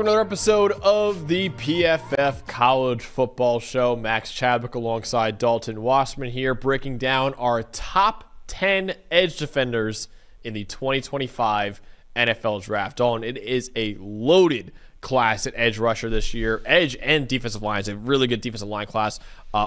another episode of the PFF College Football Show. Max Chadwick alongside Dalton Wasserman here, breaking down our top 10 edge defenders in the 2025 NFL Draft. Dalton, it is a loaded class at edge rusher this year. Edge and defensive line is a really good defensive line class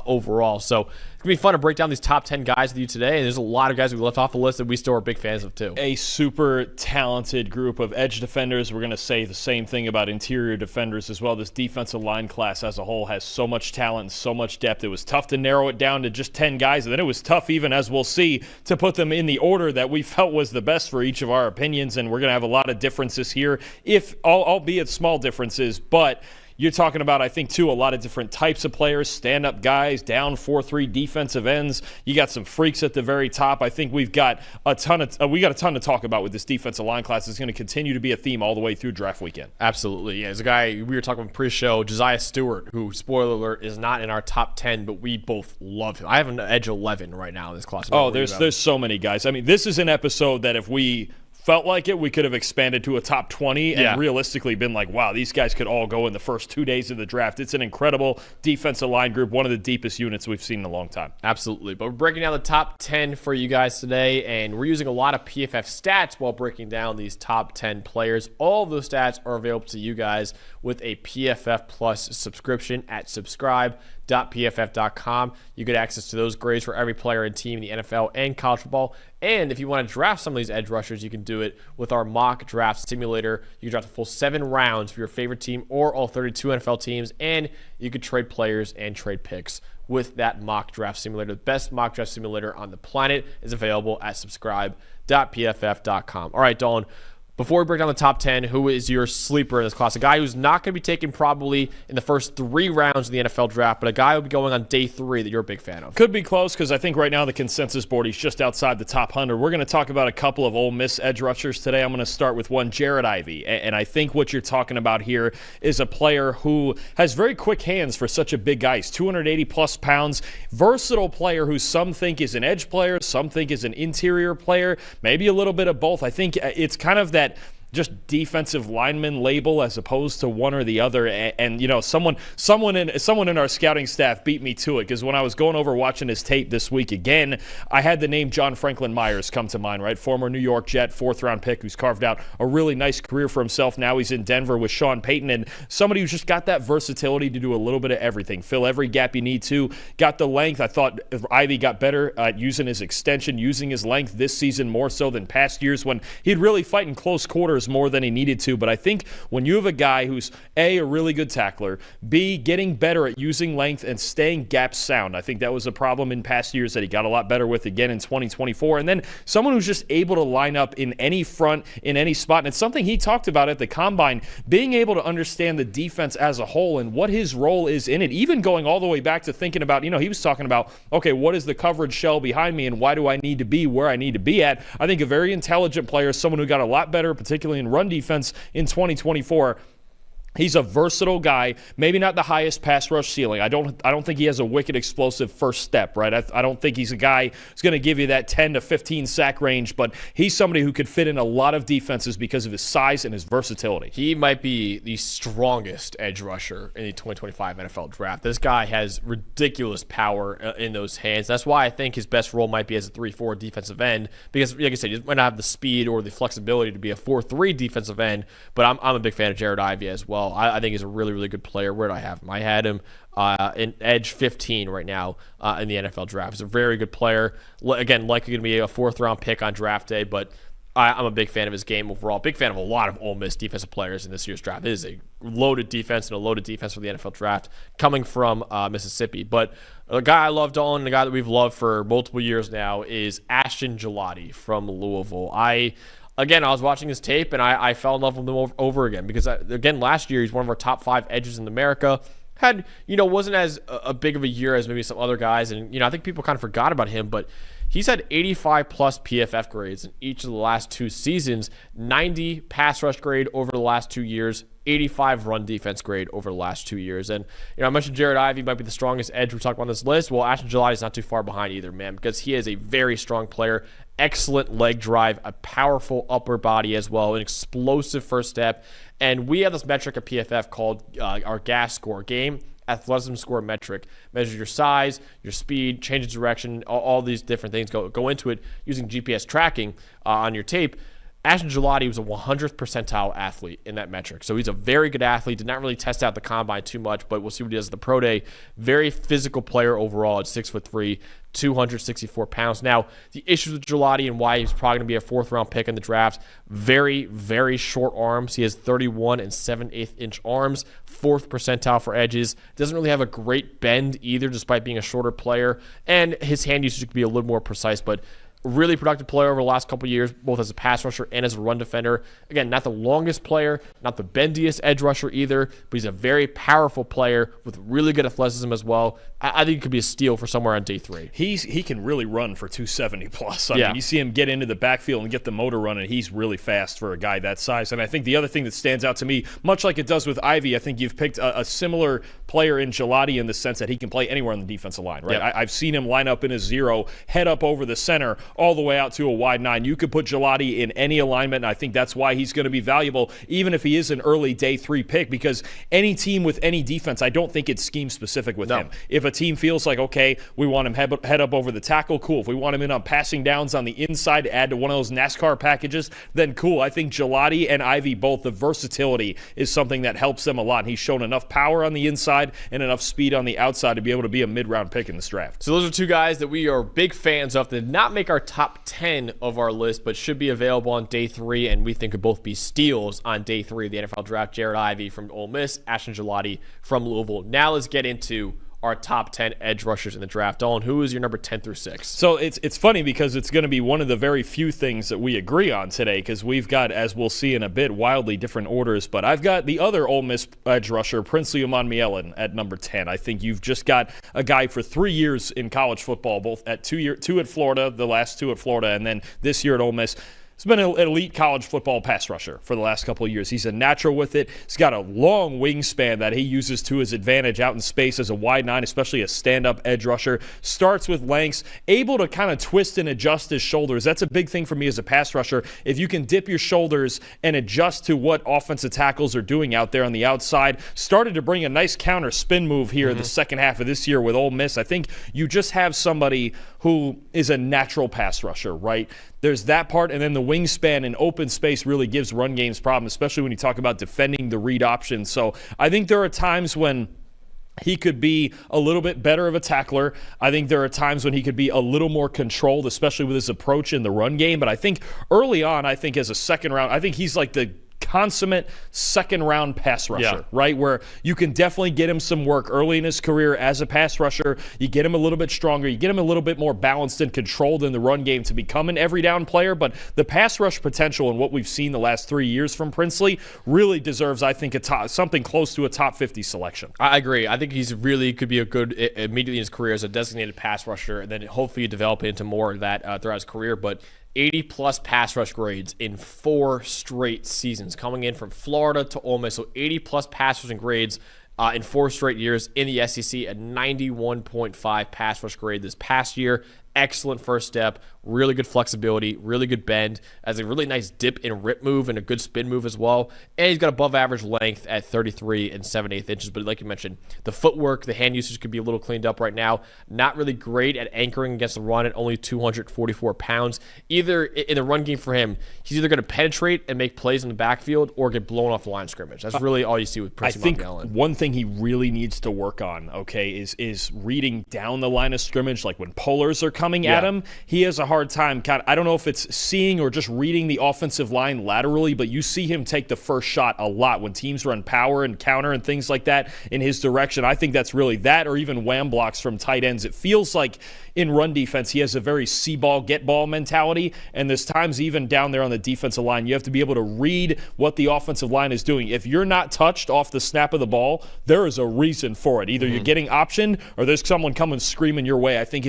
overall. So it's going to be fun to break down these top 10 guys with you today. And there's a lot of guys we left off the list that we still are big fans of too. A super talented group of edge defenders. We're going to say the same thing about interior defenders as well. This defensive line class as a whole has so much talent and so much depth. It was tough to narrow it down to just 10 guys. And then it was tough, even as we'll see, to put them in the order that we felt was the best for each of our opinions. And we're going to have a lot of differences here, albeit small differences, but you're talking about, I think, too, a lot of different types of players, stand-up guys, down 4-3 defensive ends. You got some freaks at the very top. I think we've got a ton to talk about with this defensive line class. It's going to continue to be a theme all the way through draft weekend. Absolutely. Yeah, there's a guy we were talking about pre-show, Jaylen Stewart, who, spoiler alert, is not in our top 10, but we both love him. I have an edge 11 right now in this class. Oh, there's so many guys. I mean, this is an episode that if we felt like it, we could have expanded to a top 20 and realistically been like, wow, these guys could all go in the first 2 days of the draft. It's an incredible defensive line group, one of the deepest units we've seen in a long time. Absolutely. But we're breaking down the top 10 for you guys today, and we're using a lot of PFF stats while breaking down these top 10 players. All of those stats are available to you guys with a PFF Plus subscription at subscribe.pff.com. You get access to those grades for every player and team in the NFL and college football. And if you want to draft some of these edge rushers, you can do it with our mock draft simulator. You can draft the full 7 rounds for your favorite team or all 32 NFL teams, and you could trade players and trade picks with that mock draft simulator. The best mock draft simulator on the planet is available at subscribe.pff.com. All right, Dalton, before we break down the top 10, who is your sleeper in this class? A guy who's not going to be taken probably in the first 3 rounds of the NFL draft, but a guy who will be going on day 3 that you're a big fan of. Could be close because I think right now the consensus board, he's just outside the top 100. We're going to talk about a couple of Ole Miss edge rushers today. I'm going to start with one, Jared Ivey. And I think what you're talking about here is a player who has very quick hands for such a big guy. He's 280-plus pounds, versatile player who some think is an edge player, some think is an interior player, maybe a little bit of both. I think it's kind of that just defensive lineman label as opposed to one or the other. And you know, someone in our scouting staff beat me to it because when I was going over watching his tape this week again, I had the name John Franklin Myers come to mind, right? Former New York Jet, 4th-round pick who's carved out a really nice career for himself. Now he's in Denver with Sean Payton, and somebody who's just got that versatility to do a little bit of everything, fill every gap you need to. Got the length. I thought Ivey got better at using his extension, using his length this season more so than past years when he'd really fight in close quarters more than he needed to. But I think when you have a guy who's A, a really good tackler, B, getting better at using length and staying gap sound, I think that was a problem in past years that he got a lot better with again in 2024. And then someone who's just able to line up in any front, in any spot. And it's something he talked about at the Combine, being able to understand the defense as a whole and what his role is in it, even going all the way back to thinking about, you know, he was talking about, okay, what is the coverage shell behind me and why do I need to be where I need to be at? I think a very intelligent player, someone who got a lot better, particularly in run defense in 2024. He's a versatile guy, maybe not the highest pass rush ceiling. I don't think he has a wicked explosive first step, right? I don't think he's a guy who's going to give you that 10 to 15 sack range, but he's somebody who could fit in a lot of defenses because of his size and his versatility. He might be the strongest edge rusher in the 2025 NFL draft. This guy has ridiculous power in those hands. That's why I think his best role might be as a 3-4 defensive end because, like I said, he might not have the speed or the flexibility to be a 4-3 defensive end, but I'm a big fan of Jared Ivey as well. I think he's a really, really good player. Where do I have him? I had him in edge 15 right now in the NFL draft. He's a very good player. Again, likely going to be a 4th-round pick on draft day, but I'm a big fan of his game overall. Big fan of a lot of Ole Miss defensive players in this year's draft. It is a loaded defense and a loaded defense for the NFL draft coming from Mississippi. But a guy I love, Dalton, a guy that we've loved for multiple years now is Ashton Gelati from Louisville. Again, I was watching his tape, and I fell in love with him over again because, again, last year he's one of our top 5 edges in America. Wasn't as a big of a year as maybe some other guys, and, I think people kind of forgot about him, but He's had 85 plus PFF grades in each of the last 2 seasons, 90 pass rush grade over the last 2 years, 85 run defense grade over the last 2 years. And, I mentioned Jared Ivey might be the strongest edge we're talking about on this list. Well, Ashton Gillotte is not too far behind either, man, because he is a very strong player, excellent leg drive, a powerful upper body as well, an explosive first step. And we have this metric at PFF called our GAS score, game athleticism score metric. Measures your size, your speed, change of direction, all these different things go into it using GPS tracking on your tape. Ashton Gillotte was a 100th percentile athlete in that metric. So he's a very good athlete. Did not really test out the combine too much, but we'll see what he does at the pro day. Very physical player overall at 6'3", 264 pounds. Now, the issues with Gillotte and why he's probably going to be a 4th-round pick in the draft, very, very short arms. He has 31 and 7/8 inch arms, 4th percentile for edges. Doesn't really have a great bend either, despite being a shorter player. And his hand usage could be a little more precise, but really productive player over the last couple of years, both as a pass rusher and as a run defender. Again, not the longest player, not the bendiest edge rusher either, but he's a very powerful player with really good athleticism as well. I think it could be a steal for somewhere on day 3. He can really run for 270 plus. I mean, you see him get into the backfield and get the motor running. He's really fast for a guy that size. And I think the other thing that stands out to me, much like it does with Ivey, I think you've picked a similar player in Gillotte in the sense that he can play anywhere on the defensive line, right? Yep. I've seen him line up in a 0, head up over the center, all the way out to a wide 9. You could put Gillotte in any alignment, and I think that's why he's going to be valuable, even if he is an early day 3 pick, because any team with any defense, I don't think it's scheme specific with him. If a team feels like, okay, we want him head up over the tackle, cool. If we want him in on passing downs on the inside to add to one of those NASCAR packages, then cool. I think Gillotte and Ivey, both, the versatility is something that helps them a lot. And he's shown enough power on the inside and enough speed on the outside to be able to be a mid-round pick in this draft. So those are 2 guys that we are big fans of that did not make our top 10 of our list, but should be available on day 3, and we think could both be steals on day 3 of the NFL draft. Jared Ivey from Ole Miss, Ashton Gillotte from Louisville. Now let's get into our top 10 edge rushers in the draft. Dalton, who is your number 10 through 6? So it's funny because it's going to be one of the very few things that we agree on today, because we've got, as we'll see in a bit, wildly different orders. But I've got the other Ole Miss edge rusher, Princely Umanmielen, at number 10. I think you've just got a guy for 3 years in college football, both at 2 at Florida, the last 2 at Florida, and then this year at Ole Miss. He's been an elite college football pass rusher for the last couple of years. He's a natural with it. He's got a long wingspan that he uses to his advantage out in space as a wide 9, especially a stand-up edge rusher. Starts with lengths, able to kind of twist and adjust his shoulders. That's a big thing for me as a pass rusher. If you can dip your shoulders and adjust to what offensive tackles are doing out there on the outside. Started to bring a nice counter spin move here in the second half of this year with Ole Miss. I think you just have somebody who is a natural pass rusher, right? There's that part, and then the wingspan and open space really gives run games problems, especially when you talk about defending the read option. So I think there are times when he could be a little bit better of a tackler. I think there are times when he could be a little more controlled, especially with his approach in the run game. But I think early on, I think as a second round, I think he's like the consummate second-round pass rusher, right? Where you can definitely get him some work early in his career as a pass rusher. You get him a little bit stronger. You get him a little bit more balanced and controlled in the run game to become an every-down player. But the pass rush potential and what we've seen the last 3 years from Princely really deserves, I think, something close to a top 50 selection. I agree. I think he's really could be a good immediately in his career as a designated pass rusher, and then hopefully develop into more of that throughout his career. But 80-plus pass rush grades in 4 straight seasons, coming in from Florida to Ole Miss. So 80-plus pass rushing grades in 4 straight years in the SEC, a 91.5 pass rush grade this past year. Excellent first step, really good flexibility, really good bend, has a really nice dip and rip move and a good spin move as well. And he's got above average length at 33 and 7/8 inches. But like you mentioned, the footwork, the hand usage could be a little cleaned up right now. Not really great at anchoring against the run at only 244 pounds. Either in the run game for him, he's either going to penetrate and make plays in the backfield or get blown off the line of scrimmage. That's really all you see with Princely Umanmielen. I think one thing he really needs to work on, okay, is reading down the line of scrimmage, like when pullers are coming at him. He has a hard time. I don't know if it's seeing or just reading the offensive line laterally, but you see him take the first shot a lot when teams run power and counter and things like that in his direction. I think that's really that, or even wham blocks from tight ends. It feels like in run defense, he has a very see ball, get ball mentality, and there's times even down there on the defensive line, you have to be able to read what the offensive line is doing. If you're not touched off the snap of the ball, there is a reason for it. Either you're getting optioned or there's someone coming screaming your way. I think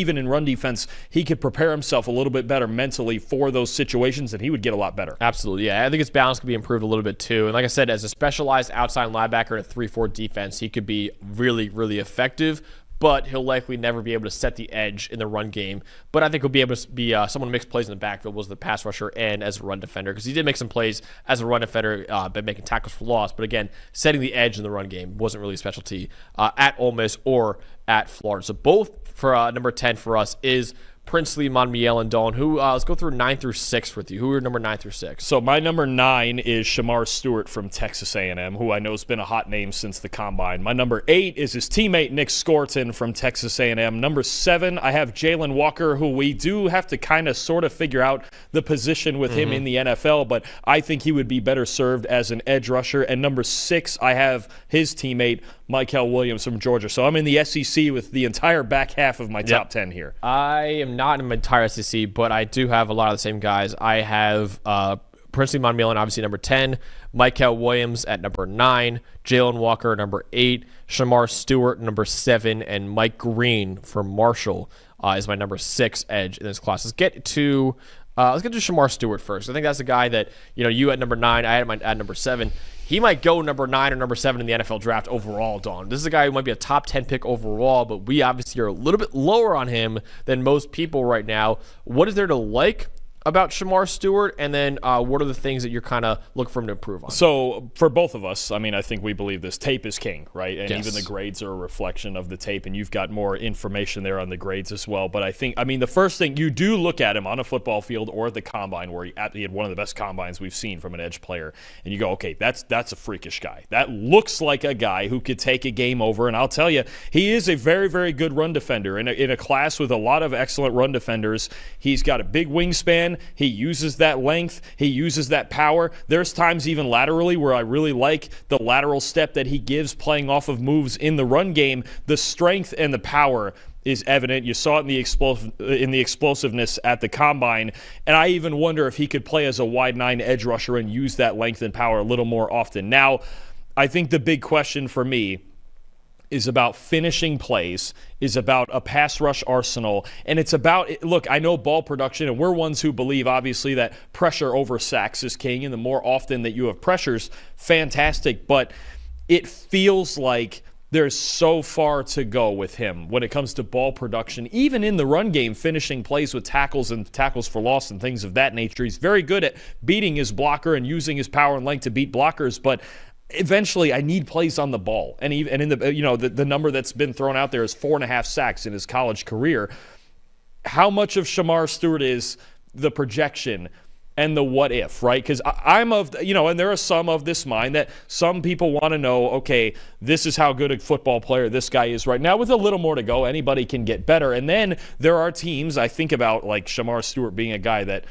even in run defense, he could prepare himself a little bit better mentally for those situations, and he would get a lot better. Absolutely, yeah. I think his balance could be improved a little bit too. And like I said, as a specialized outside linebacker in a 3-4 defense, he could be really, really effective. But he'll likely never be able to set the edge in the run game. But I think he'll be able to be someone who makes plays in the backfield, was the pass rusher and as a run defender, because he did make some plays as a run defender by making tackles for loss. But again, setting the edge in the run game wasn't really a specialty at Ole Miss or at Florida. So both for number 10 for us is Princely, Monmiel, and Dalton. Who let's go through 9 through 6 with you. Who are number 9 through 6? So my number 9 is Shamar Stewart from Texas A&M, who I know has been a hot name since the Combine. My number 8 is his teammate Nick Scourton from Texas A&M. Number 7, I have Jaylen Walker, who we do have to kind of sort of figure out the position with him in the NFL, but I think he would be better served as an edge rusher. And number 6, I have his teammate Mykel Williams from Georgia. So I'm in the SEC with the entire back half of my top 10 here. I am not in my entire SEC, but I do have a lot of the same guys. I have Princely Monmiel, obviously number 10, Mykel Williams at number 9, Jaylen Walker number 8, Shamar Stewart number 7, and Mike Green from Marshall is my number 6 edge in this class. Let's get to Shamar Stewart first. I think that's the guy that you at number 9, I had at number 7. He might go number 9 or number 7 in the NFL draft overall, Dawn. This is a guy who might be a top 10 pick overall, but we obviously are a little bit lower on him than most people right now. What is there to like about Shamar Stewart, and then what are the things that you're kind of looking for him to improve on? So for both of us, I mean, I think we believe this. Tape is king, right? And yes. Even the grades are a reflection of the tape, and you've got more information there on the grades as well. But the first thing, you do look at him on a football field or at the Combine, where he had one of the best Combines we've seen from an edge player, and you go, okay, that's a freakish guy. That looks like a guy who could take a game over, and I'll tell you, he is a very, very good run defender. In a class with a lot of excellent run defenders, he's got a big wingspan. He uses that length. He uses that power. There's times even laterally where I really like the lateral step that he gives playing off of moves in the run game. The strength and the power is evident. You saw it in the explosiveness at the Combine, and I even wonder if he could play as a wide 9 edge rusher and use that length and power a little more often. Now, I think the big question for me is about finishing plays, is about a pass rush arsenal, and it's about, look, I know ball production, and we're ones who believe, obviously, that pressure over sacks is king, and the more often that you have pressures, fantastic, but it feels like there's so far to go with him when it comes to ball production, even in the run game, finishing plays with tackles and tackles for loss and things of that nature. He's very good at beating his blocker and using his power and length to beat blockers, but eventually I need plays on the ball. And in the number that's been thrown out there is 4.5 sacks in his college career. How much of Shamar Stewart is the projection and the what if, right? Because I'm of, and there are some of this mind that some people want to know, okay, this is how good a football player this guy is right now. With a little more to go, anybody can get better. And then there are teams, I think about like Shamar Stewart being a guy that,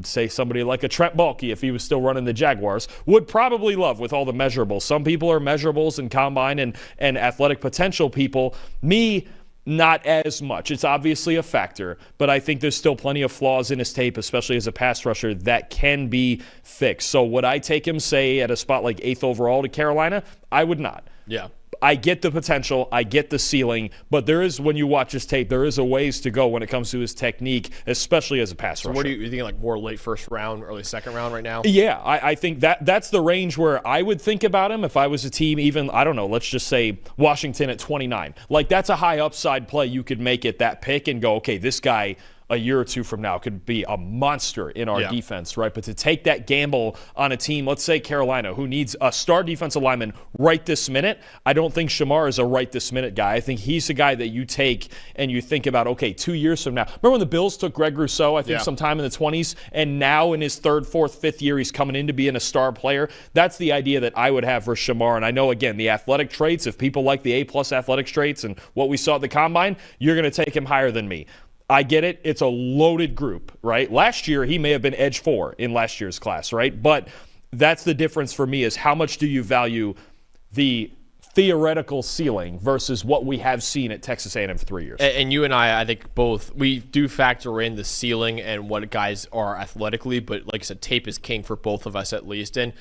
say somebody like a Trent Baalke, if he was still running the Jaguars, would probably love with all the measurables. Some people are measurables and combine and athletic potential people. Me, not as much. It's obviously a factor, but I think there's still plenty of flaws in his tape, especially as a pass rusher, that can be fixed. So would I take him, say, at a spot like 8th overall to Carolina? I would not. Yeah. I get the potential, I get the ceiling, but there is, when you watch his tape, there is a ways to go when it comes to his technique, especially as a pass rusher. So what are you thinking, like more late first round, early second round right now? Yeah, I think that's the range where I would think about him if I was a team, even, I don't know, let's just say Washington at 29. Like, that's a high upside play you could make at that pick and go, okay, this guy a year or two from now could be a monster in our defense, right? But to take that gamble on a team, let's say Carolina, who needs a star defensive lineman right this minute, I don't think Shamar is a right this minute guy. I think he's a guy that you take and you think about, okay, 2 years from now. Remember when the Bills took Greg Rousseau, I think sometime in the 20s, and now in his 3rd, 4th, 5th year, he's coming in to being a star player? That's the idea that I would have for Shamar. And I know, again, the athletic traits, if people like the A-plus athletic traits and what we saw at the Combine, you're going to take him higher than me. I get it. It's a loaded group, right? Last year, he may have been edge 4 in last year's class, right? But that's the difference for me, is how much do you value the theoretical ceiling versus what we have seen at Texas A&M for 3 years. And you and I think both, we do factor in the ceiling and what guys are athletically, but like I said, tape is king for both of us at least. And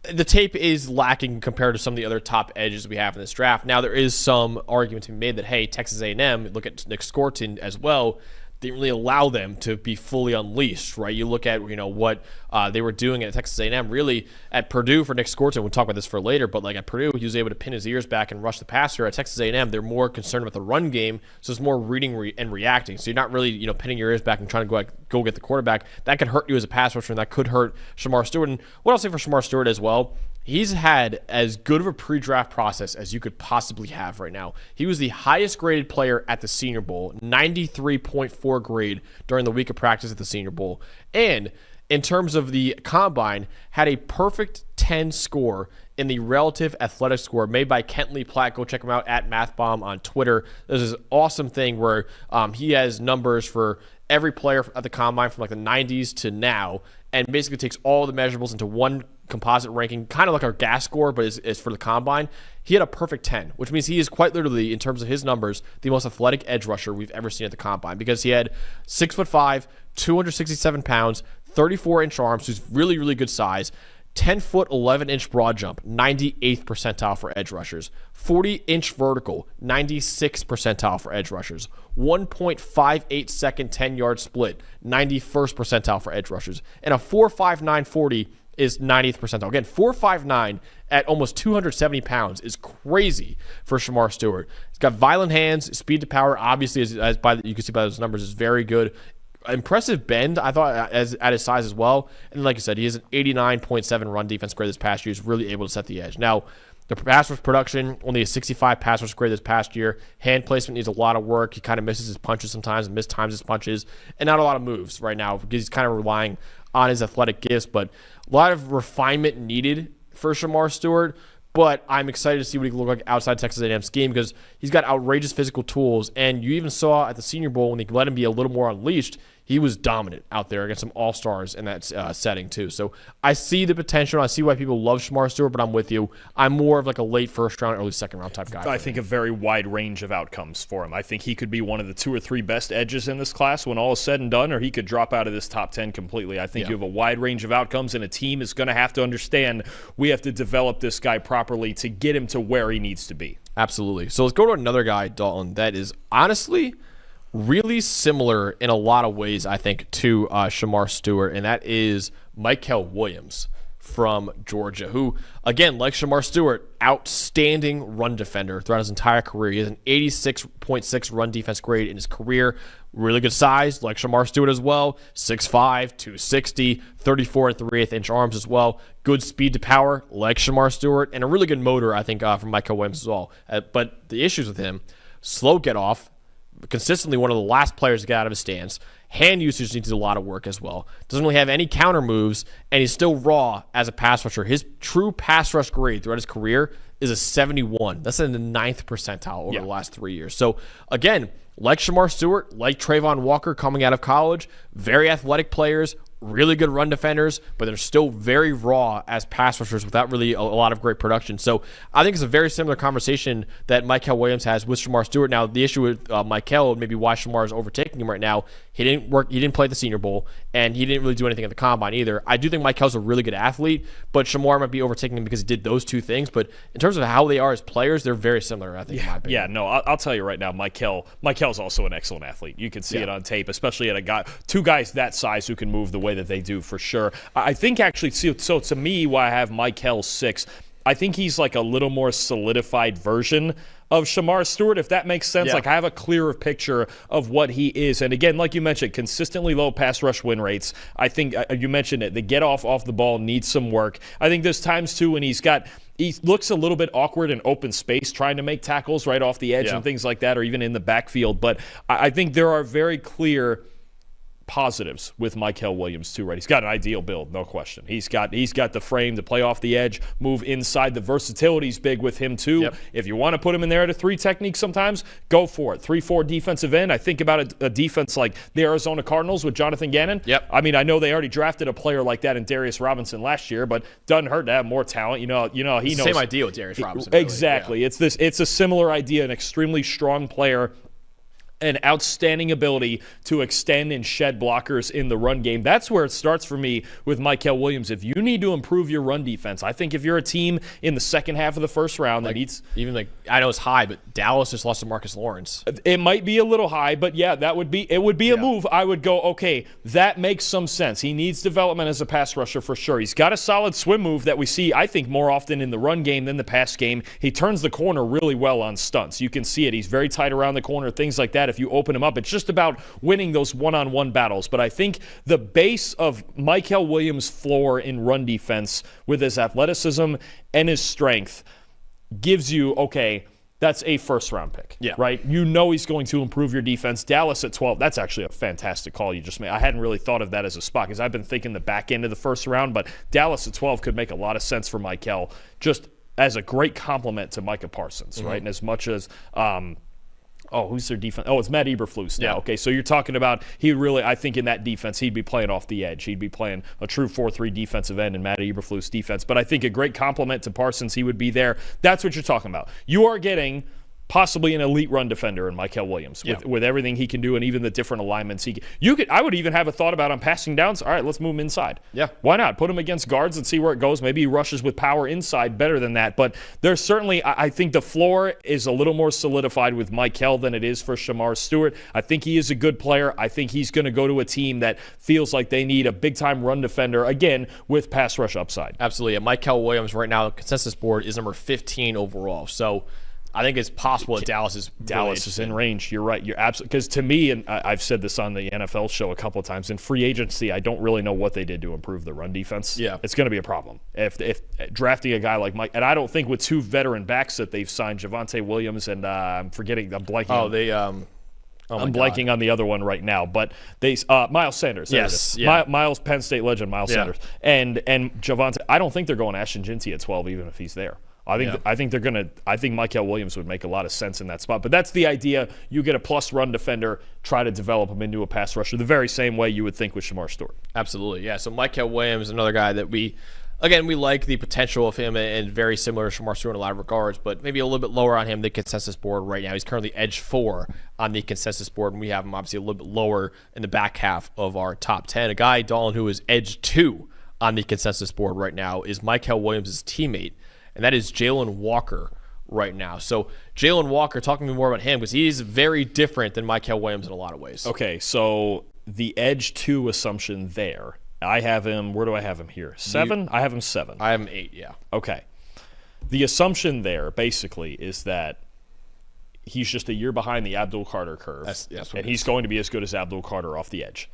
the tape is lacking compared to some of the other top edges we have in this draft. Now, there is some argument to be made that, hey, Texas A&M, look at Nick Scourton as well, didn't really allow them to be fully unleashed, right? You look at, what they were doing at Texas A&M. Really, at Purdue for Nick Scourton, we'll talk about this for later, but like at Purdue, he was able to pin his ears back and rush the passer. At Texas A&M, they're more concerned about the run game, so it's more reading and reacting. So you're not really, pinning your ears back and trying to go get the quarterback. That could hurt you as a pass rusher, and that could hurt Shamar Stewart. And what I'll say for Shamar Stewart as well, he's had as good of a pre-draft process as you could possibly have right now. He was the highest graded player at the Senior Bowl, 93.4 grade during the week of practice at the Senior Bowl. And in terms of the combine, had a perfect 10 score in the relative athletic score made by Kentley Platt. Go check him out at MathBomb on Twitter. There's this awesome thing where he has numbers for every player at the combine from like the 90s to now, and basically takes all the measurables into one composite ranking, kind of like our gas score, but is for the combine. He had a perfect 10, which means he is quite literally, in terms of his numbers, the most athletic edge rusher we've ever seen at the combine, because he had 6'5", 267 pounds, 34-inch arms, who's really, really good size, 10-foot, 11-inch broad jump, 98th percentile for edge rushers, 40-inch vertical, 96th percentile for edge rushers, 1.58 second 10-yard split, 91st percentile for edge rushers, and a 4.59 40 is 90th percentile. Again, 4.59 at almost 270 pounds is crazy for Shamar Stewart. He's got violent hands, speed to power, obviously, as you can see by those numbers, is very good. Impressive bend, I thought, at his size as well. And like I said, he has an 89.7 run defense grade this past year. He's really able to set the edge. Now, the pass rush production, only a 65 pass rush grade this past year. Hand placement needs a lot of work. He kind of misses his punches sometimes and mistimes his punches. And not a lot of moves right now because he's kind of relying on his athletic gifts. But a lot of refinement needed for Shamar Stewart. But I'm excited to see what he can look like outside Texas A&M scheme because he's got outrageous physical tools. And you even saw at the Senior Bowl when they let him be a little more unleashed, he was dominant out there against some all-stars in that setting too. So I see the potential. I see why people love Shamar Stewart, but I'm with you. I'm more of like a late first-round, early second-round type guy. I think a very wide range of outcomes for him. I think he could be one of the 2 or 3 best edges in this class when all is said and done, or he could drop out of this top 10 completely. I think you have a wide range of outcomes, and a team is going to have to understand we have to develop this guy properly to get him to where he needs to be. Absolutely. So let's go to another guy, Dalton, that is honestly really similar in a lot of ways, I think, to Shamar Stewart, and that is Mykel Williams from Georgia, who, again, like Shamar Stewart, outstanding run defender throughout his entire career. He has an 86.6 run defense grade in his career. Really good size, like Shamar Stewart as well. 6'5", 260, 34 and 3/8 inch arms as well. Good speed to power, like Shamar Stewart, and a really good motor, I think, from Mykel Williams as well. But the issues with him, slow get off, consistently one of the last players to get out of his stance. Hand usage needs a lot of work as well. Doesn't really have any counter moves, and he's still raw as a pass rusher. His true pass rush grade throughout his career is a 71. That's in the 9th percentile over the last 3 years. So, again, like Shamar Stewart, like Trayvon Walker coming out of college, very athletic players, really good run defenders, but they're still very raw as pass rushers without really a lot of great production. So I think it's a very similar conversation that Mykel Williams has with Shamar Stewart. Now, the issue with Mykel, maybe why Shamar is overtaking him right now, he didn't play at the Senior Bowl, and he didn't really do anything at the Combine either. I do think Mykel's a really good athlete, but Shamar might be overtaking him because he did those two things. But in terms of how they are as players, they're very similar, I think, in my opinion. Yeah, no, I'll tell you right now, Mykel's also an excellent athlete. You can see it on tape, especially at two guys that size who can move the way that they do, for sure. I think actually, so to me, why I have Mykel 6, I think he's like a little more solidified version of Shamar Stewart, if that makes sense. Like, I have a clearer picture of what he is. And again, like you mentioned, consistently low pass rush win rates. I think you mentioned it. The get off the ball needs some work. I think there's times, too, when he looks a little bit awkward in open space trying to make tackles right off the edge and things like that, or even in the backfield. But I think there are very clear positives with Mykel Williams too, right? He's got an ideal build, no question. He's got the frame to play off the edge, move inside. The versatility's big with him too. If you want to put him in there at a 3 technique sometimes, go for it. 3-4 defensive end. I think about a defense like the Arizona Cardinals with Jonathan Gannon. I mean, I know they already drafted a player like that in Darius Robinson last year, but doesn't hurt to have more talent. You know, he knows. Same idea with Darius Robinson. Exactly. Really. It's a similar idea, an extremely strong player. an outstanding ability to extend and shed blockers in the run game. That's where it starts for me with Mykel Williams. If you need to improve your run defense, I think if you're a team in the second half of the first round that needs... I know it's high, but Dallas just lost to Marcus Lawrence. It might be a little high, but yeah, it would be a move. I would go, okay, that makes some sense. He needs development as a pass rusher for sure. He's got a solid swim move that we see, I think, more often in the run game than the pass game. He turns the corner really well on stunts. You can see it. He's very tight around the corner, things like that. If you open him up, it's just about winning those one-on-one battles. But I think the base of Mykel Williams' floor in run defense with his athleticism and his strength gives you, okay, that's a first-round pick, right? You know he's going to improve your defense. Dallas at 12, that's actually a fantastic call you just made. I hadn't really thought of that as a spot because I've been thinking the back end of the first round, but Dallas at 12 could make a lot of sense for Mykel just as a great complement to Micah Parsons, right? And as much as who's their defense? Oh, it's Matt Eberflus now. Yeah. Okay, so you're talking about I think in that defense, he'd be playing off the edge. He'd be playing a true 4-3 defensive end in Matt Eberflus' defense. But I think a great complement to Parsons, he would be there. That's what you're talking about. You are getting possibly an elite run defender in Mykel Williams with everything he can do and even the different alignments I would even have a thought about on passing downs. All right, let's move him inside. Yeah. Why not? Put him against guards and see where it goes. Maybe he rushes with power inside better than that. But there's certainly, I think the floor is a little more solidified with Mykel than it is for Shamar Stewart. I think he is a good player. I think he's going to go to a team that feels like they need a big-time run defender, again, with pass rush upside. Absolutely. And Mykel Williams right now, the consensus board is number 15 overall. So I think it's possible that Dallas is in range. You're right. You're absolutely, because to me, and I've said this on the NFL show a couple of times, in free agency, I don't really know what they did to improve the run defense. Yeah, it's going to be a problem if drafting a guy like Mike. And I don't think with two veteran backs that they've signed, Javonte Williams and I'm blanking. I'm blanking on the other one right now, but Miles Sanders. Yes, Miles, Penn State legend, Miles Sanders, and Javonte. I don't think they're going Ashton Jeanty at 12, even if he's there. I think Mykel Williams would make a lot of sense in that spot. But that's the idea. You get a plus run defender, try to develop him into a pass rusher the very same way you would think with Shamar Stewart. Absolutely, yeah. So Mykel Williams, another guy that we like the potential of him and very similar to Shamar Stewart in a lot of regards, but maybe a little bit lower on him, the consensus board right now. He's currently edge 4 on the consensus board, and we have him obviously a little bit lower in the back half of our top 10. A guy, Dalton, who is edge 2 on the consensus board right now is Mykel Williams' teammate, and that is Jaylen Walker right now. So Jaylen Walker, talking to me more about him, because he's very different than Mykel Williams in a lot of ways. Okay, so the edge 2 assumption there, I have him, where do I have him here? 7? I have him 7. I have him 8, yeah. Okay. The assumption there, basically, is that he's just a year behind the Abdul Carter curve, and he's going to be as good as Abdul Carter off the edge.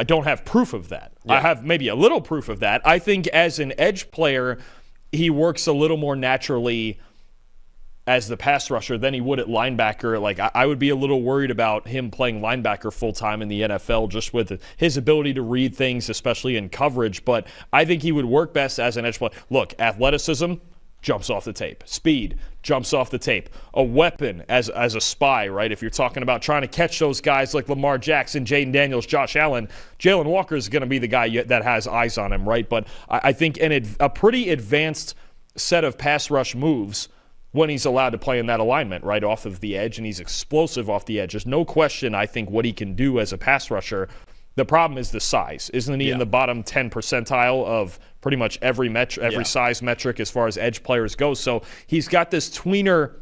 I don't have proof of that. Yeah. I have maybe a little proof of that. I think as an edge player, he works a little more naturally as the pass rusher than he would at linebacker. Like, I would be a little worried about him playing linebacker full-time in the NFL just with his ability to read things, especially in coverage. But I think he would work best as an edge player. Look, athleticism jumps off the tape. Speed jumps off the tape. A weapon as a spy, right? If you're talking about trying to catch those guys like Lamar Jackson, Jaden Daniels, Josh Allen, Jaylen Walker is going to be the guy that has eyes on him, right? But I think a pretty advanced set of pass rush moves when he's allowed to play in that alignment, right, off of the edge, and he's explosive off the edge. There's no question, I think, what he can do as a pass rusher. The problem is the size. Isn't he in the bottom 10 percentile of pretty much every size metric as far as edge players go? So he's got this tweener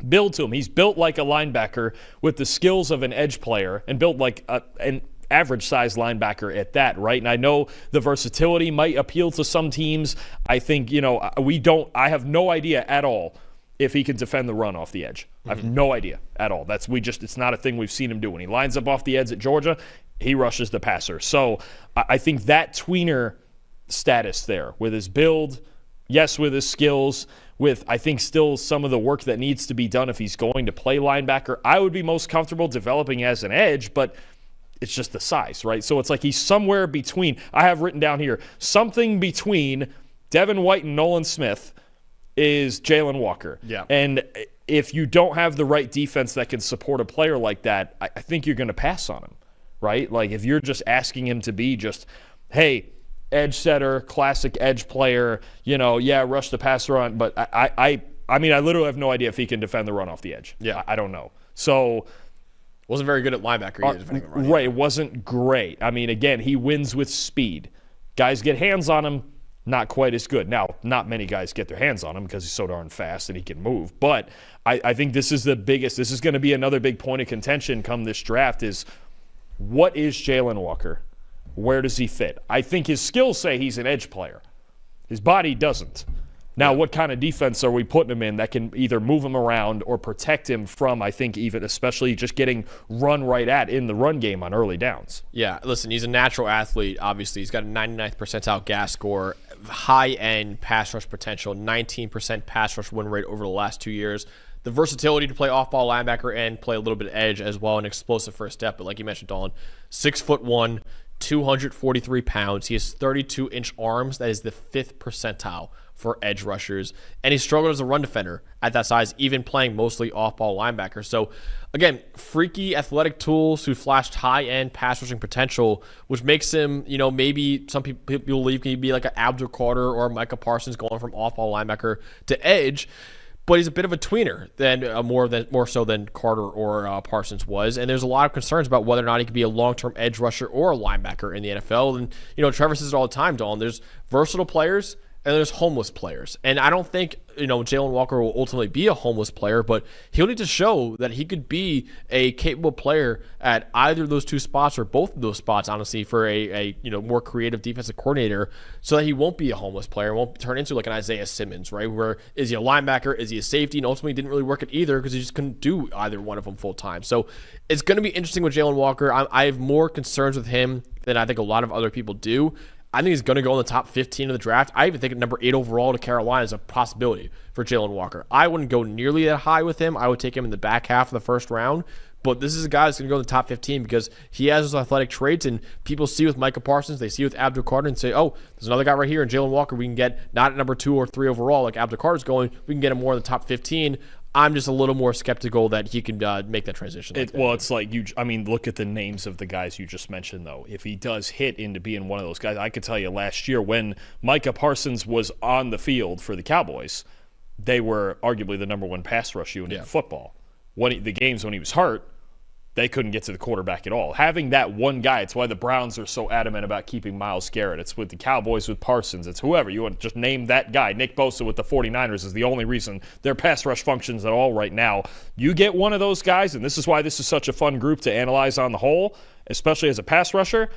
build to him. He's built like a linebacker with the skills of an edge player and built like an average-sized linebacker at that, right? And I know the versatility might appeal to some teams. I think, I have no idea at all if he can defend the run off the edge. I have no idea at all. It's not a thing we've seen him do. When he lines up off the edge at Georgia, he rushes the passer. So I think that tweener status there with his build, yes, with his skills, with I think still some of the work that needs to be done if he's going to play linebacker, I would be most comfortable developing as an edge, but it's just the size, right? So it's like he's somewhere between, I have written down here, something between Devin White and Nolan Smith is Jaylen Walker. Yeah. And if you don't have the right defense that can support a player like that, I think you're going to pass on him, right? Like if you're just asking him to be just, hey, edge setter, classic edge player, rush the passer on, but I literally have no idea if he can defend the run off the edge. Yeah. I don't know. So Wasn't very good at linebacker either. Right, it wasn't great. I mean, again, he wins with speed. Guys get hands on him, not quite as good. Now, not many guys get their hands on him because he's so darn fast and he can move. But I think this is the biggest. This is going to be another big point of contention come this draft is what is Jaylen Walker? Where does he fit? I think his skills say he's an edge player. His body doesn't. Now, what kind of defense are we putting him in that can either move him around or protect him from, I think, even especially just getting run right at in the run game on early downs? Yeah, listen, he's a natural athlete, obviously. He's got a 99th percentile gas score, high-end pass rush potential, 19% pass rush win rate over the last 2 years. The versatility to play off-ball linebacker and play a little bit of edge as well, an explosive first step. But like you mentioned, Dalton, 6'1", 243 pounds. He has 32-inch arms. That is the 5th percentile for edge rushers. And he struggled as a run defender at that size, even playing mostly off-ball linebacker. So, again, freaky athletic tools who flashed high-end pass rushing potential, which makes him, maybe some people believe he can be like an Abdul Carter or Micah Parsons going from off-ball linebacker to edge. But he's a bit of a tweener than more so than Carter or Parsons was. And there's a lot of concerns about whether or not he could be a long-term edge rusher or a linebacker in the NFL. And, Trevor says it all the time, Dawn. There's versatile players and there's homeless players. And I don't think, Jaylen Walker will ultimately be a homeless player, but he'll need to show that he could be a capable player at either of those two spots or both of those spots, honestly, for a more creative defensive coordinator so that he won't be a homeless player, won't turn into like an Isaiah Simmons, right? Where is he a linebacker? Is he a safety? And ultimately didn't really work at either because he just couldn't do either one of them full time. So it's going to be interesting with Jaylen Walker. I have more concerns with him than I think a lot of other people do. I think he's going to go in the top 15 of the draft. I even think at number 8 overall to Carolina is a possibility for Jaylen Walker. I wouldn't go nearly that high with him. I would take him in the back half of the first round. But this is a guy that's going to go in the top 15 because he has those athletic traits, and people see with Micah Parsons, they see with Abdul Carter and say, oh, there's another guy right here in Jaylen Walker we can get not at number 2 or 3 overall like Abdul Carter's going. We can get him more in the top 15. I'm just a little more skeptical that he can make that transition. It's like look at the names of the guys you just mentioned, though. If he does hit into being one of those guys, I could tell you last year when Micah Parsons was on the field for the Cowboys, they were arguably the number 1 pass rush unit in football. The games when he was hurt, they couldn't get to the quarterback at all. Having that one guy, it's why the Browns are so adamant about keeping Myles Garrett. It's with the Cowboys with Parsons. It's whoever. You want to just name that guy. Nick Bosa with the 49ers is the only reason their pass rush functions at all right now. You get one of those guys, and this is why this is such a fun group to analyze on the whole, especially as a pass rusher,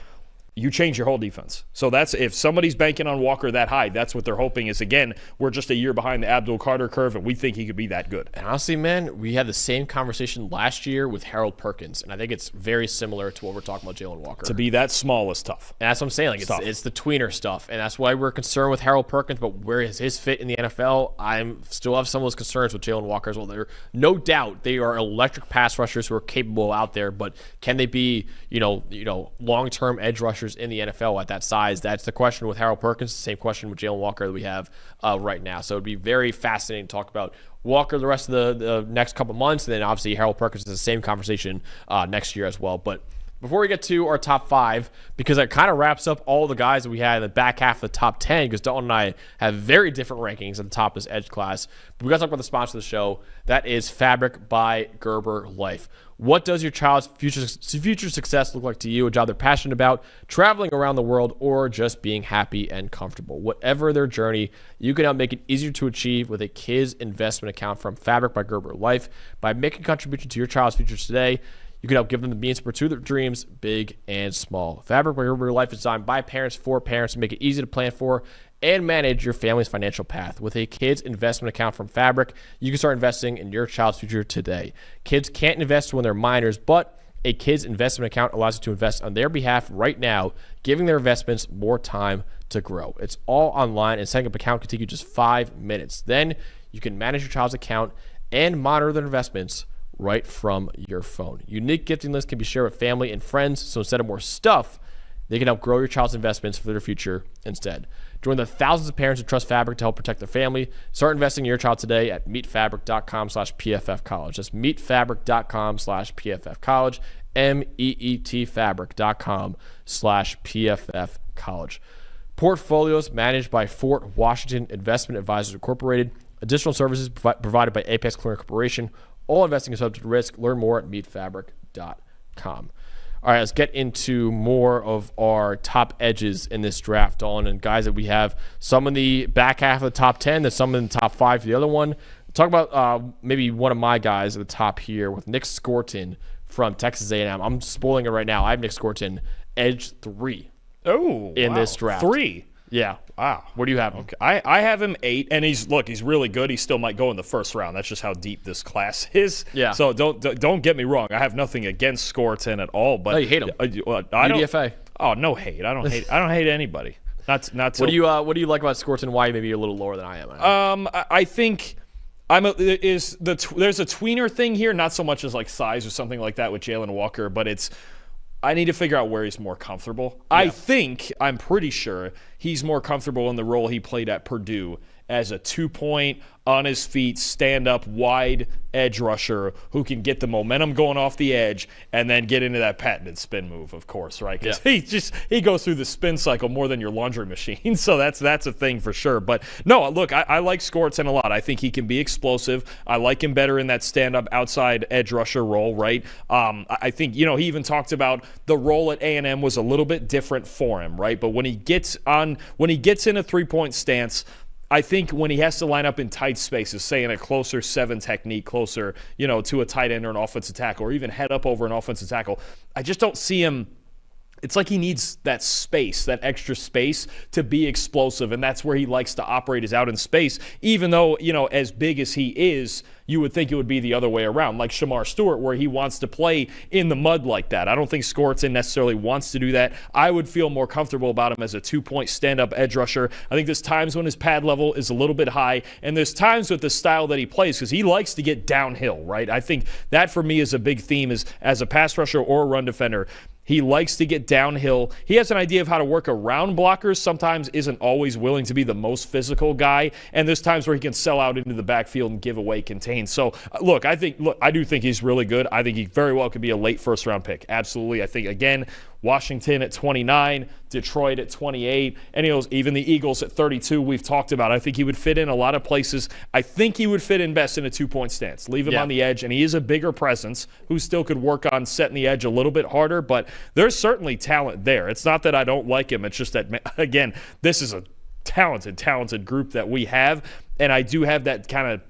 you change your whole defense. So that's if somebody's banking on Walker that high, that's what they're hoping is, again, we're just a year behind the Abdul Carter curve, and we think he could be that good. And honestly, man, we had the same conversation last year with Harold Perkins, and I think it's very similar to what we're talking about Jaylen Walker. To be that small is tough. And that's what I'm saying. Like it's the tweener stuff, and that's why we're concerned with Harold Perkins, but where is his fit in the NFL? I still have some of those concerns with Jaylen Walker as well. There, no doubt they are electric pass rushers who are capable out there, but can they be, long-term edge rushers in the NFL at that size? That's the question with Harold Perkins. The same question with Jaylen Walker that we have right now. So it'd be very fascinating to talk about Walker the rest of the next couple months, and then obviously Harold Perkins is the same conversation next year as well. But before we get to our top 5, because that kind of wraps up all the guys that we had in the back half of the top 10, because Dalton and I have very different rankings at the top of this edge class. But we got to talk about the sponsor of the show. That is Fabric by Gerber Life. What does your child's future success look like to you? A job they're passionate about, traveling around the world, or just being happy and comfortable? Whatever their journey, you can help make it easier to achieve with a kids investment account from Fabric by Gerber Life. By making a contribution to your child's future today, you can help give them the means to pursue their dreams, big and small. Fabric by Gerber Life is designed by parents for parents to make it easy to plan for and manage your family's financial path. With a kids investment account from Fabric, you can start investing in your child's future today. Kids can't invest when they're minors, but a kids investment account allows you to invest on their behalf right now, giving their investments more time to grow. It's all online, and setting up an account can take you just 5 minutes. Then you can manage your child's account and monitor their investments right from your phone. Unique gifting lists can be shared with family and friends, so instead of more stuff, they can help grow your child's investments for their future instead. Join the thousands of parents who trust Fabric to help protect their family. Start investing in your child today at meetfabric.com/PFFcollege. That's meetfabric.com/PFFcollege, meetfabric.com/PFFcollege. Portfolios managed by Fort Washington Investment Advisors Incorporated. Additional services provided by Apex Clearing Corporation. All investing is subject to risk. Learn more at meetfabric.com. All right, let's get into more of our top edges in this draft, Dawn, and guys that we have. Some in the back half of the top 10, there's some in the top 5 for the other one. Talk about maybe one of my guys at the top here with Nick Scourton from Texas A&M. I'm spoiling it right now. I have Nick Scourton, edge 3. Oh, in this draft. 3. Yeah. Wow. Where do you have him? Okay. I have him 8, and he's really good. He still might go in the first round. That's just how deep this class is. Yeah. So don't get me wrong. I have nothing against Scourton at all, but you hate him. I UDFA. Oh, no hate. I don't hate anybody. Not What do you like about Scourton? Why maybe you're a little lower than I am? I think there's a tweener thing here, not so much as like size or something like that with Jaylen Walker, but I need to figure out where he's more comfortable. Yeah. I'm pretty sure he's more comfortable in the role he played at Purdue as a 2-point, on his feet, stand-up, wide edge rusher who can get the momentum going off the edge and then get into that patented spin move, of course, right? Because he goes through the spin cycle more than your laundry machine, so that's a thing for sure. But no, look, I like Scourton a lot. I think he can be explosive. I like him better in that stand-up outside edge rusher role, right? I think, he even talked about the role at A&M was a little bit different for him, right? But when he gets in a three-point stance, I think when he has to line up in tight spaces, say in a closer 7 technique, closer, to a tight end or an offensive tackle, or even head up over an offensive tackle, I just don't see him. It's like he needs that space, that extra space to be explosive, and that's where he likes to operate, is out in space, even though, as big as he is, you would think it would be the other way around, like Shamar Stewart, where he wants to play in the mud like that. I don't think Scourton necessarily wants to do that. I would feel more comfortable about him as a 2-point stand-up edge rusher. I think there's times when his pad level is a little bit high, and there's times with the style that he plays, because he likes to get downhill, right? I think that for me is a big theme, is as a pass rusher or a run defender, he likes to get downhill. He has an idea of how to work around blockers, sometimes isn't always willing to be the most physical guy, and there's times where he can sell out into the backfield and give away contain. So, I do think he's really good. I think he very well could be a late first-round pick. Absolutely. I think, again, Washington at 29, Detroit at 28, and even the Eagles at 32 we've talked about. I think he would fit in a lot of places. I think he would fit in best in a 2-point stance. Leave him on the edge, and he is a bigger presence who still could work on setting the edge a little bit harder, but there's certainly talent there. It's not that I don't like him. It's just that, again, this is a talented group that we have, and I do have that kind of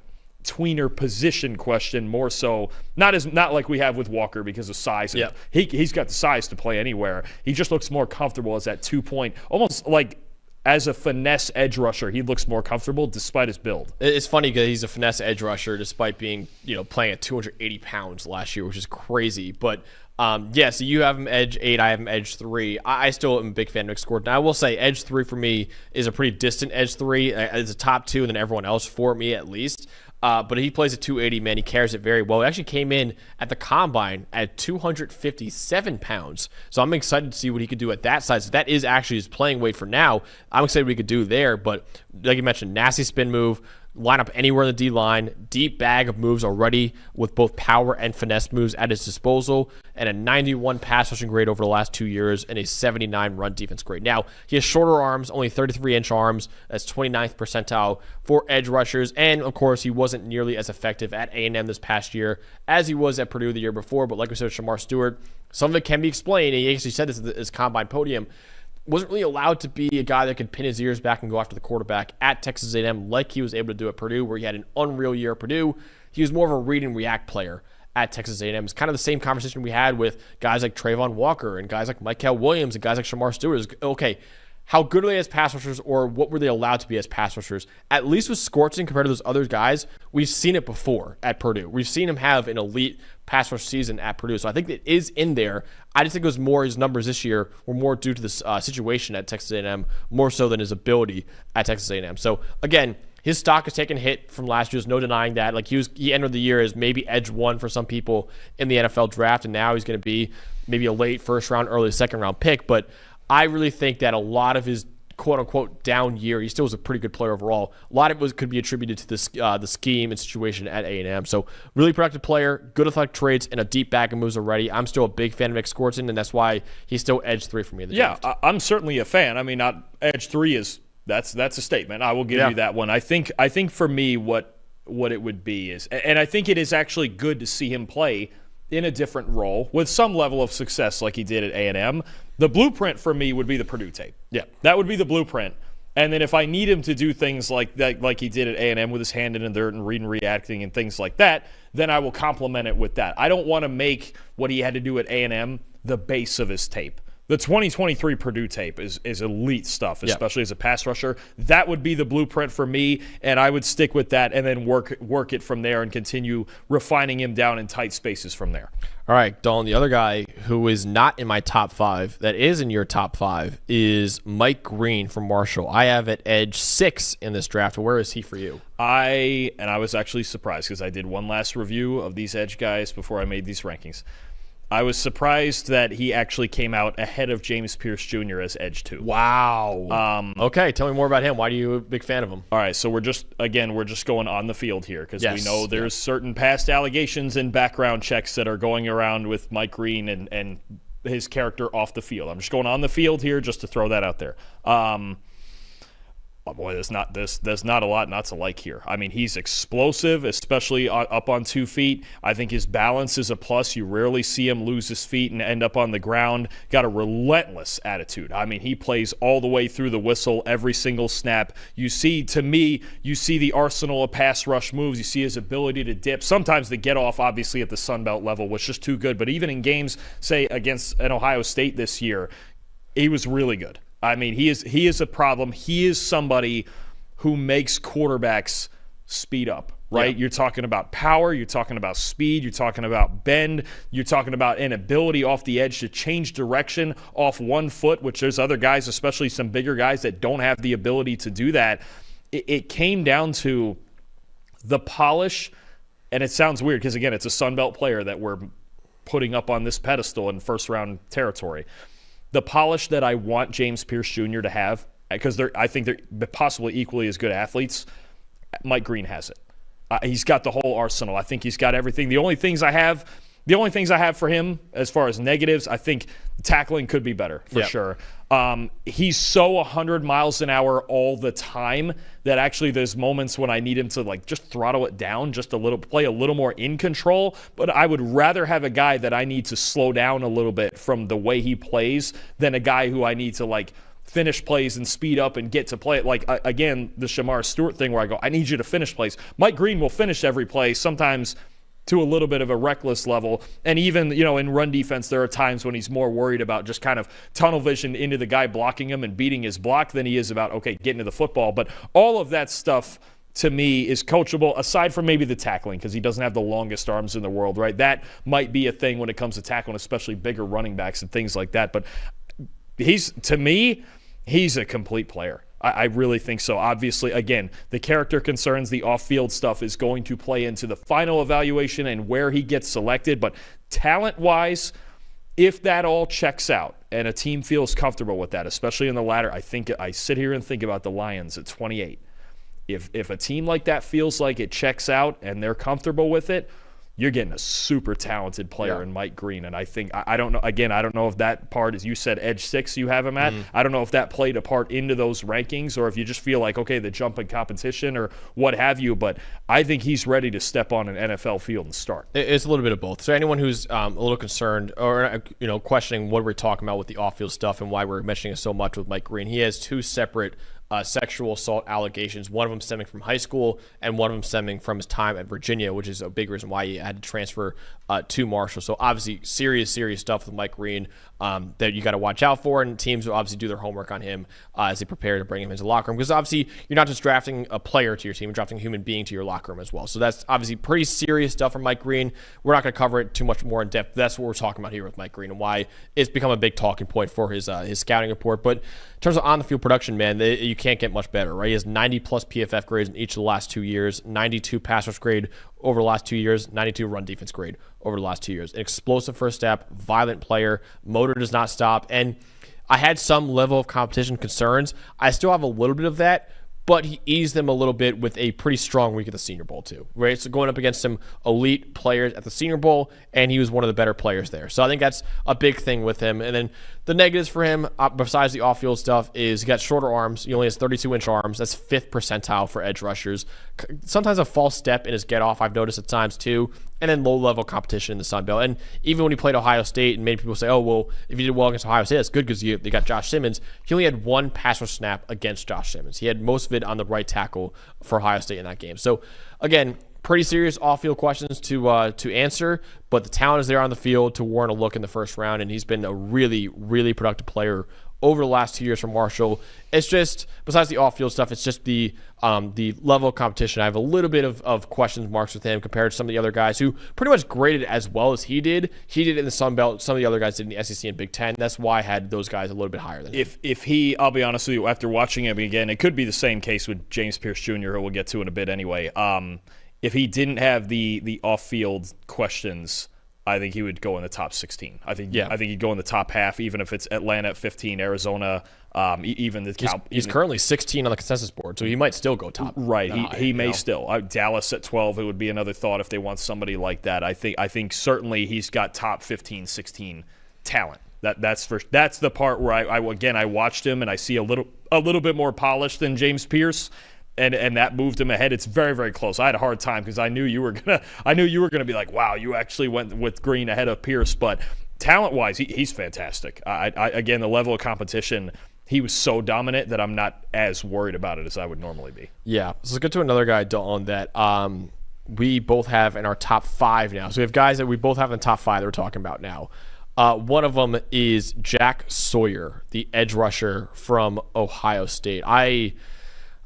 tweener position question, more so not like we have with Walker because of size. Yeah. He's got the size to play anywhere. He just looks more comfortable as that 2-point, almost like as a finesse edge rusher. He looks more comfortable despite his build. It's funny because he's a finesse edge rusher despite being, playing at 280 pounds last year, which is crazy. But so you have him edge 8, I have him edge 3. I still am a big fan of Nick Scourton. I will say edge 3 for me is a pretty distant edge 3. It's a top 2 and then everyone else for me at least. But he plays at 280, man. He carries it very well. He actually came in at the combine at 257 pounds. So I'm excited to see what he could do at that size. That is actually his playing weight for now. I'm excited what he could do there. But like you mentioned, nasty spin move, line up anywhere in the D-line, deep bag of moves already with both power and finesse moves at his disposal, and a 91 pass rushing grade over the last 2 years and a 79 run defense grade. Now, he has shorter arms, only 33-inch arms. That's 29th percentile for edge rushers, and of course, he wasn't nearly as effective at A&M this past year as he was at Purdue the year before, but like we said, Shamar Stewart, some of it can be explained, and he actually said this at his combine podium, wasn't really allowed to be a guy that could pin his ears back and go after the quarterback at Texas A&M like he was able to do at Purdue, where he had an unreal year at Purdue. He was more of a read and react player at Texas A&M. It's kind of the same conversation we had with guys like Trayvon Walker and guys like Mykel Williams and guys like Shamar Stewart. Okay, how good are they as pass rushers, or what were they allowed to be as pass rushers? At least with Scourton, compared to those other guys, we've seen it before at Purdue. We've seen him have an elite pass rush season at Purdue. So I think it is in there. I just think it was more his numbers this year were more due to this situation at Texas A&M, more so than his ability at Texas A&M. So again, his stock has taken a hit from last year. There's no denying that. Like he entered the year as maybe edge 1 for some people in the NFL draft, and now he's going to be maybe a late first round, early second round pick. But I really think that a lot of his quote-unquote down year, he still was a pretty good player overall. A lot of it could be attributed to this, the scheme and situation at A&M. So really productive player, good athletic traits, and a deep bag of moves already. I'm still a big fan of Nick Scourton, and that's why he's still edge 3 for me in the draft. I'm certainly a fan. I mean, not edge 3 is that's a statement. I will give you that one. I think for me, what what it would be is, and I think it is actually good to see him play in a different role with some level of success like he did at A&M. The blueprint for me would be the Purdue tape. Yeah. That would be the blueprint. And then if I need him to do things like that, like he did at A&M with his hand in the dirt and reading, reacting, and things like that, then I will complement it with that. I don't want to make what he had to do at A&M the base of his tape. The 2023 Purdue tape is elite stuff, especially as a pass rusher. That would be the blueprint for me, and I would stick with that and then work it from there and continue refining him down in tight spaces from there. All right, Dalton, the other guy who is not in my top 5, that is in your top 5, is Mike Green from Marshall. I have at edge 6 in this draft. Where is he for you? I was actually surprised because I did one last review of these edge guys before I made these rankings. I was surprised that he actually came out ahead of James Pearce Jr. as edge 2. Wow. Okay, tell me more about him. Why are you a big fan of him? All right, so we're just going on the field here because we know there's certain past allegations and background checks that are going around with Mike Green and his character off the field. I'm just going on the field here just to throw that out there. Oh boy, there's not a lot not to like here. I mean, he's explosive, especially up on 2 feet. I think his balance is a plus. You rarely see him lose his feet and end up on the ground. Got a relentless attitude. I mean, he plays all the way through the whistle every single snap. You see the arsenal of pass rush moves. You see his ability to dip. Sometimes the get off, obviously, at the Sun Belt level was just too good. But even in games, say, against an Ohio State this year, he was really good. I mean, he is a problem. He is somebody who makes quarterbacks speed up, right? Yeah. You're talking about power. You're talking about speed. You're talking about bend. You're talking about an ability off the edge to change direction off 1 foot, which there's other guys, especially some bigger guys, that don't have the ability to do that. It came down to the polish, and it sounds weird because, again, it's a Sun Belt player that we're putting up on this pedestal in first-round territory. The polish that I want James Pearce Jr. to have, because I think they're possibly equally as good athletes, Mike Green has it. He's got the whole arsenal. I think he's got everything. The only things I have for him as far as negatives, I think tackling could be better for sure. He's so 100 miles an hour all the time that actually there's moments when I need him to just throttle it down just a little, play a little more in control. But I would rather have a guy that I need to slow down a little bit from the way he plays than a guy who I need to finish plays and speed up and get to play it. Again, the Shamar Stewart thing where I go, I need you to finish plays. Mike Green will finish every play, sometimes to a little bit of a reckless level. And even, in run defense, there are times when he's more worried about just kind of tunnel vision into the guy blocking him and beating his block than he is about, getting to the football. But all of that stuff, to me, is coachable, aside from maybe the tackling, because he doesn't have the longest arms in the world, right? That might be a thing when it comes to tackling, especially bigger running backs and things like that. But to me, he's a complete player. I really think so. Obviously, again, the character concerns, the off-field stuff is going to play into the final evaluation and where he gets selected. But talent-wise, if that all checks out and a team feels comfortable with that, especially in the latter, I sit here and think about the Lions at 28. If a team like that feels like it checks out and they're comfortable with it, you're getting a super talented player in Mike Green. And I think, I don't know, again, I don't know if that part, as you said, edge 6 you have him at. I don't know if that played a part into those rankings or if you just feel like, the jump in competition or what have you. But I think he's ready to step on an NFL field and start. It's a little bit of both. So anyone who's a little concerned or, questioning what we're talking about with the off-field stuff and why we're mentioning it so much with Mike Green, he has 2 separate sexual assault allegations, one of them stemming from high school and one of them stemming from his time at Virginia, which is a big reason why he had to transfer to Marshall. So obviously serious stuff with Mike Green that you got to watch out for, and teams will obviously do their homework on him as they prepare to bring him into the locker room, because obviously you're not just drafting a player to your team, you're drafting a human being to your locker room as well. So that's obviously pretty serious stuff for Mike Green. We're not going to cover it too much more in depth. That's what we're talking about here with Mike Green and why it's become a big talking point for his scouting report. But in terms of on-the-field production, man, you can't get much better, right? He has 90-plus PFF grades in each of the last 2 years, 92 pass rush grade over the last 2 years, 92 run defense grade over the last 2 years. An explosive first step, violent player, motor does not stop. And I had some level of competition concerns. I still have a little bit of that, but he eased them a little bit with a pretty strong week at the Senior Bowl too, right? So going up against some elite players at the Senior Bowl, and he was one of the better players there. So I think that's a big thing with him. And then The negatives for him, besides the off-field stuff, is he got shorter arms. He only has 32-inch arms. That's 5th percentile for edge rushers. Sometimes a false step in his get-off, I've noticed at times too. And then low-level competition in the Sun Belt. And even when he played Ohio State, and many people say, oh, well, if you did well against Ohio State, that's good because they got Josh Simmons. He only had 1 pass rush snap against Josh Simmons. He had most of it on the right tackle for Ohio State in that game. So, again, pretty serious off-field questions to answer, but the talent is there on the field to warrant a look in the first round, and he's been a really, really productive player over the last 2 years for Marshall. It's just, besides the off-field stuff, it's just the level of competition. I have a little bit of question marks with him compared to some of the other guys who pretty much graded as well as he did. He did in the Sun Belt. Some of the other guys did in the SEC and Big Ten. That's why I had those guys a little bit higher than him. If he, I'll be honest with you, after watching him again, it could be the same case with James Pearce Jr., who we'll get to in a bit anyway. If he didn't have the off-field questions, I think he would go in the top 16. I think he'd go in the top half, even if it's Atlanta at 15, Arizona, even the He's currently 16 on the consensus board, so he might still go top. Right, he may still. Dallas at 12, it would be another thought if they want somebody like that. I think certainly he's got top 15, 16 talent. That's the part where I watched him and I see a little bit more polished than James Pearce. And that moved him ahead. It's very, very close. I had a hard time because I knew you were gonna be like, wow, you actually went with Green ahead of Pearce. But talent-wise, he's fantastic. Again, the level of competition, he was so dominant that I'm not as worried about it as I would normally be. Yeah. So let's get to another guy, Dalton, that we both have in our top 5 now. So we have guys that we both have in the top 5 that we're talking about now. One of them is Jack Sawyer, the edge rusher from Ohio State.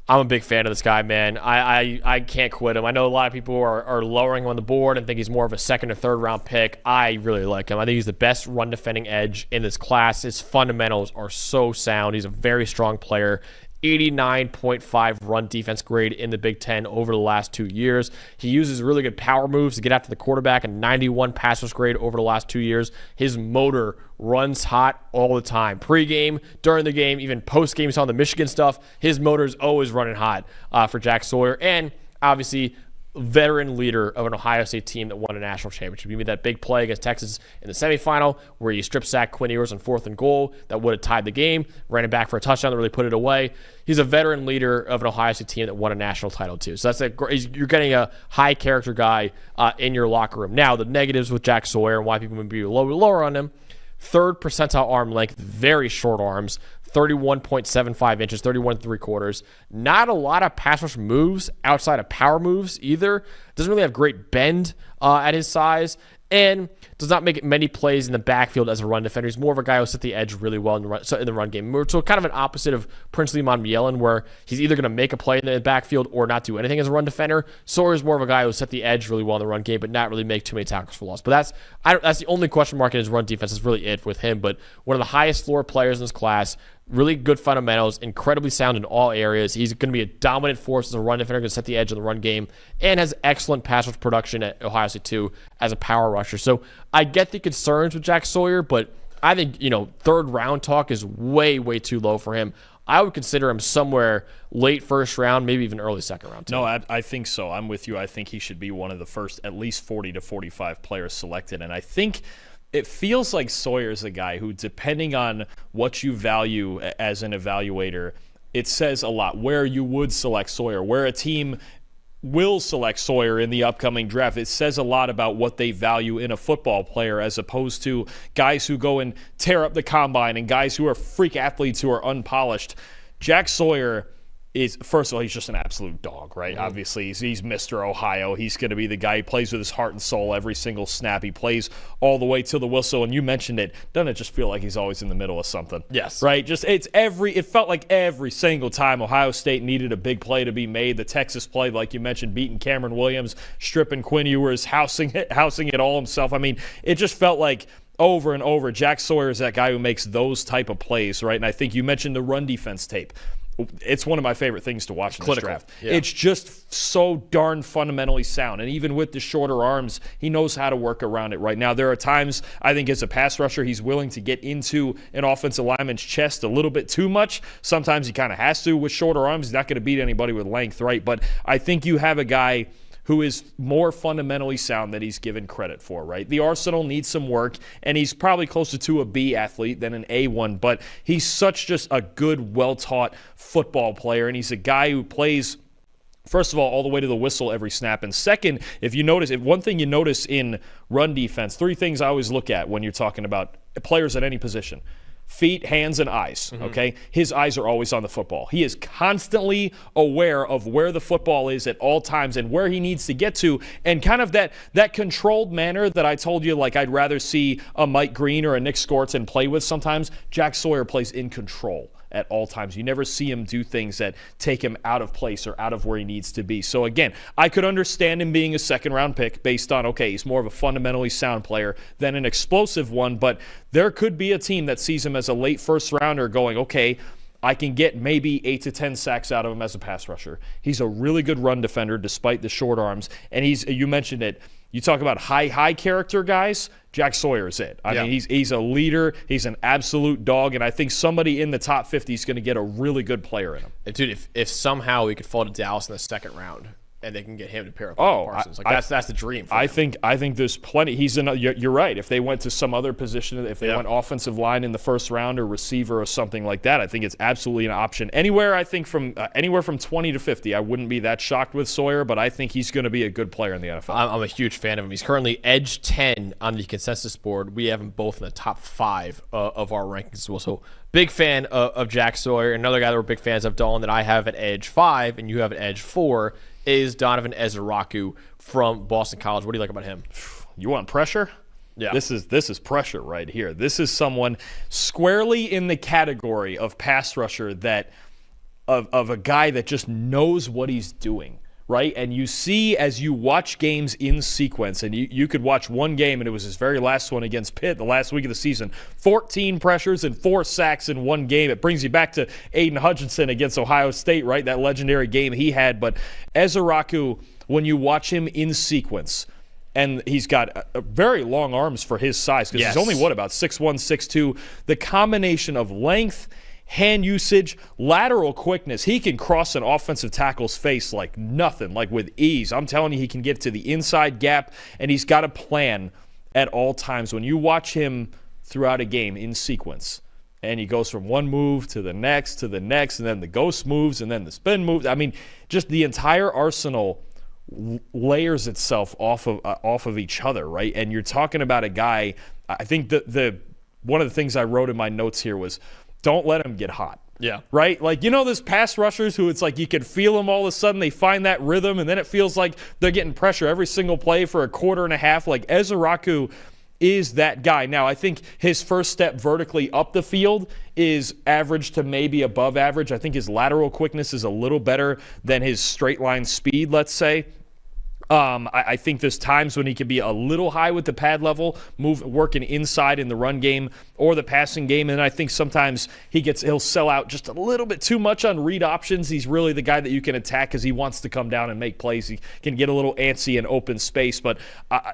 I'm a big fan of this guy, man. I can't quit him. I know a lot of people are lowering him on the board and think he's more of a 2nd or 3rd round pick. I really like him. I think he's the best run defending edge in this class. His fundamentals are so sound. He's a very strong player. 89.5 run defense grade in the Big Ten over the last 2 years. He uses really good power moves to get after the quarterback, and 91 pass rush grade over the last 2 years. His motor runs hot all the time. Pre-game, during the game, even post-game, saw the Michigan stuff. His motor's always running hot for Jack Sawyer. And obviously, veteran leader of an Ohio State team that won a national championship. He made that big play against Texas in the semifinal where he strip sacked Quinn Ewers on 4th and goal. That would have tied the game. Ran it back for a touchdown that really put it away. He's a veteran leader of an Ohio State team that won a national title too. So you're getting a high character guy in your locker room. Now, the negatives with Jack Sawyer and why people would be lower on him. 3rd percentile arm length, very short arms. 31.75 inches, 31 3/4. Not a lot of pass rush moves outside of power moves either. Doesn't really have great bend at his size. And does not make many plays in the backfield as a run defender. He's more of a guy who'll set the edge really well in the run game. So kind of an opposite of Princely Monmielen, where he's either going to make a play in the backfield or not do anything as a run defender. Sawyer's more of a guy who'll set the edge really well in the run game, but not really make too many tackles for loss. But that's the only question mark in his run defense. Is really it with him. But one of the highest floor players in this class. Really good fundamentals, incredibly sound in all areas. He's going to be a dominant force as a run defender, going to set the edge of the run game, and has excellent pass rush production at Ohio State too as a power rusher. So I get the concerns with Jack Sawyer, but I think 3rd round talk is way, way too low for him. I would consider him somewhere late 1st round, maybe even early 2nd round too. No, I think so. I'm with you. I think he should be one of the first at least 40 to 45 players selected, and I think it feels like Sawyer's a guy who, depending on what you value as an evaluator, it says a lot where you would select Sawyer, where a team will select Sawyer in the upcoming draft. It says a lot about what they value in a football player as opposed to guys who go and tear up the combine and guys who are freak athletes who are unpolished. Jack Sawyer is, first of all, he's just an absolute dog, right? Mm-hmm. Obviously, he's Mr. Ohio. He's going to be the guy who plays with his heart and soul every single snap. He plays all the way till the whistle, and you mentioned it. Doesn't it just feel like he's always in the middle of something? Yes. Right? It felt like every single time Ohio State needed a big play to be made. The Texas play, like you mentioned, beating Cameron Williams, stripping Quinn Ewers, housing it all himself. I mean, it just felt like over and over, Jack Sawyer is that guy who makes those type of plays, right? And I think you mentioned the run defense tape. It's one of my favorite things to watch in this draft. Yeah. It's just so darn fundamentally sound. And even with the shorter arms, he knows how to work around it right now. There are times, I think, as a pass rusher, he's willing to get into an offensive lineman's chest a little bit too much. Sometimes he kind of has to. With shorter arms, he's not going to beat anybody with length, right? But I think you have a guy who is more fundamentally sound than he's given credit for, right? The arsenal needs some work, and he's probably closer to a B athlete than an A one, but he's such just a good, well-taught football player, and he's a guy who plays, first of all the way to the whistle every snap. And second, if one thing you notice in run defense, three things I always look at when you're talking about players at any position: feet, hands, and eyes, okay? His eyes are always on the football. He is constantly aware of where the football is at all times and where he needs to get to, and kind of that controlled manner that I told you, like I'd rather see a Mike Green or a Nick Scourton play with sometimes. Jack Sawyer plays in control at all times. You never see him do things that take him out of place or out of where he needs to be. So again, I could understand him being a second-round pick based on, okay, he's more of a fundamentally sound player than an explosive one, but there could be a team that sees him as a late first-rounder going, okay, I can get maybe 8 to 10 sacks out of him as a pass rusher. He's a really good run defender despite the short arms, and you mentioned it, you talk about high character guys, Jack Sawyer is it. I mean, he's a leader. He's an absolute dog, and I think somebody in the top 50 is going to get a really good player in him. Dude, if somehow we could fall to Dallas in the second round and they can get him to pair up with Parsons, that's the dream for him. I think there's plenty. You're right. If they went to some other position, if they went offensive line in the first round or receiver or something like that, I think it's absolutely an option. Anywhere, I think anywhere from 20 to 50, I wouldn't be that shocked with Sawyer, but I think he's going to be a good player in the NFL. I'm a huge fan of him. He's currently edge 10 on the consensus board. We have him both in the top 5 of our rankings as well. So big fan of Jack Sawyer. Another guy that we're big fans of, Dalton, that I have at edge 5 and you have at edge 4 is Donovan Ezeiruaku from Boston College. What do you like about him? You want pressure? Yeah. This is pressure right here. This is someone squarely in the category of pass rusher that of a guy that just knows what he's doing, right? And you see as you watch games in sequence, and you could watch one game, and it was his very last one against Pitt, the last week of the season, 14 pressures and 4 sacks in one game. It brings you back to Aiden Hutchinson against Ohio State, right? That legendary game he had. But Ezeiruaku, when you watch him in sequence, and he's got very long arms for his size, because he's only, about 6'1", 6'2". The combination of length, hand usage, lateral quickness. He can cross an offensive tackle's face like nothing, like with ease. I'm telling you, he can get to the inside gap, and he's got a plan at all times. When you watch him throughout a game in sequence, and he goes from one move to the next, and then the ghost moves, and then the spin moves. I mean, just the entire arsenal layers itself off of each other, right? And you're talking about a guy, I think the one of the things I wrote in my notes here was, don't let him get hot. Yeah. Right? Like, those pass rushers who it's like you can feel them all of a sudden, they find that rhythm, and then it feels like they're getting pressure every single play for a quarter and a half. Like, Ezeiruaku is that guy. Now, I think his first step vertically up the field is average to maybe above average. I think his lateral quickness is a little better than his straight line speed, let's say. I think there's times when he can be a little high with the pad level, working inside in the run game or the passing game, and I think sometimes he'll sell out just a little bit too much on read options. He's really the guy that you can attack because he wants to come down and make plays. He can get a little antsy in open space, but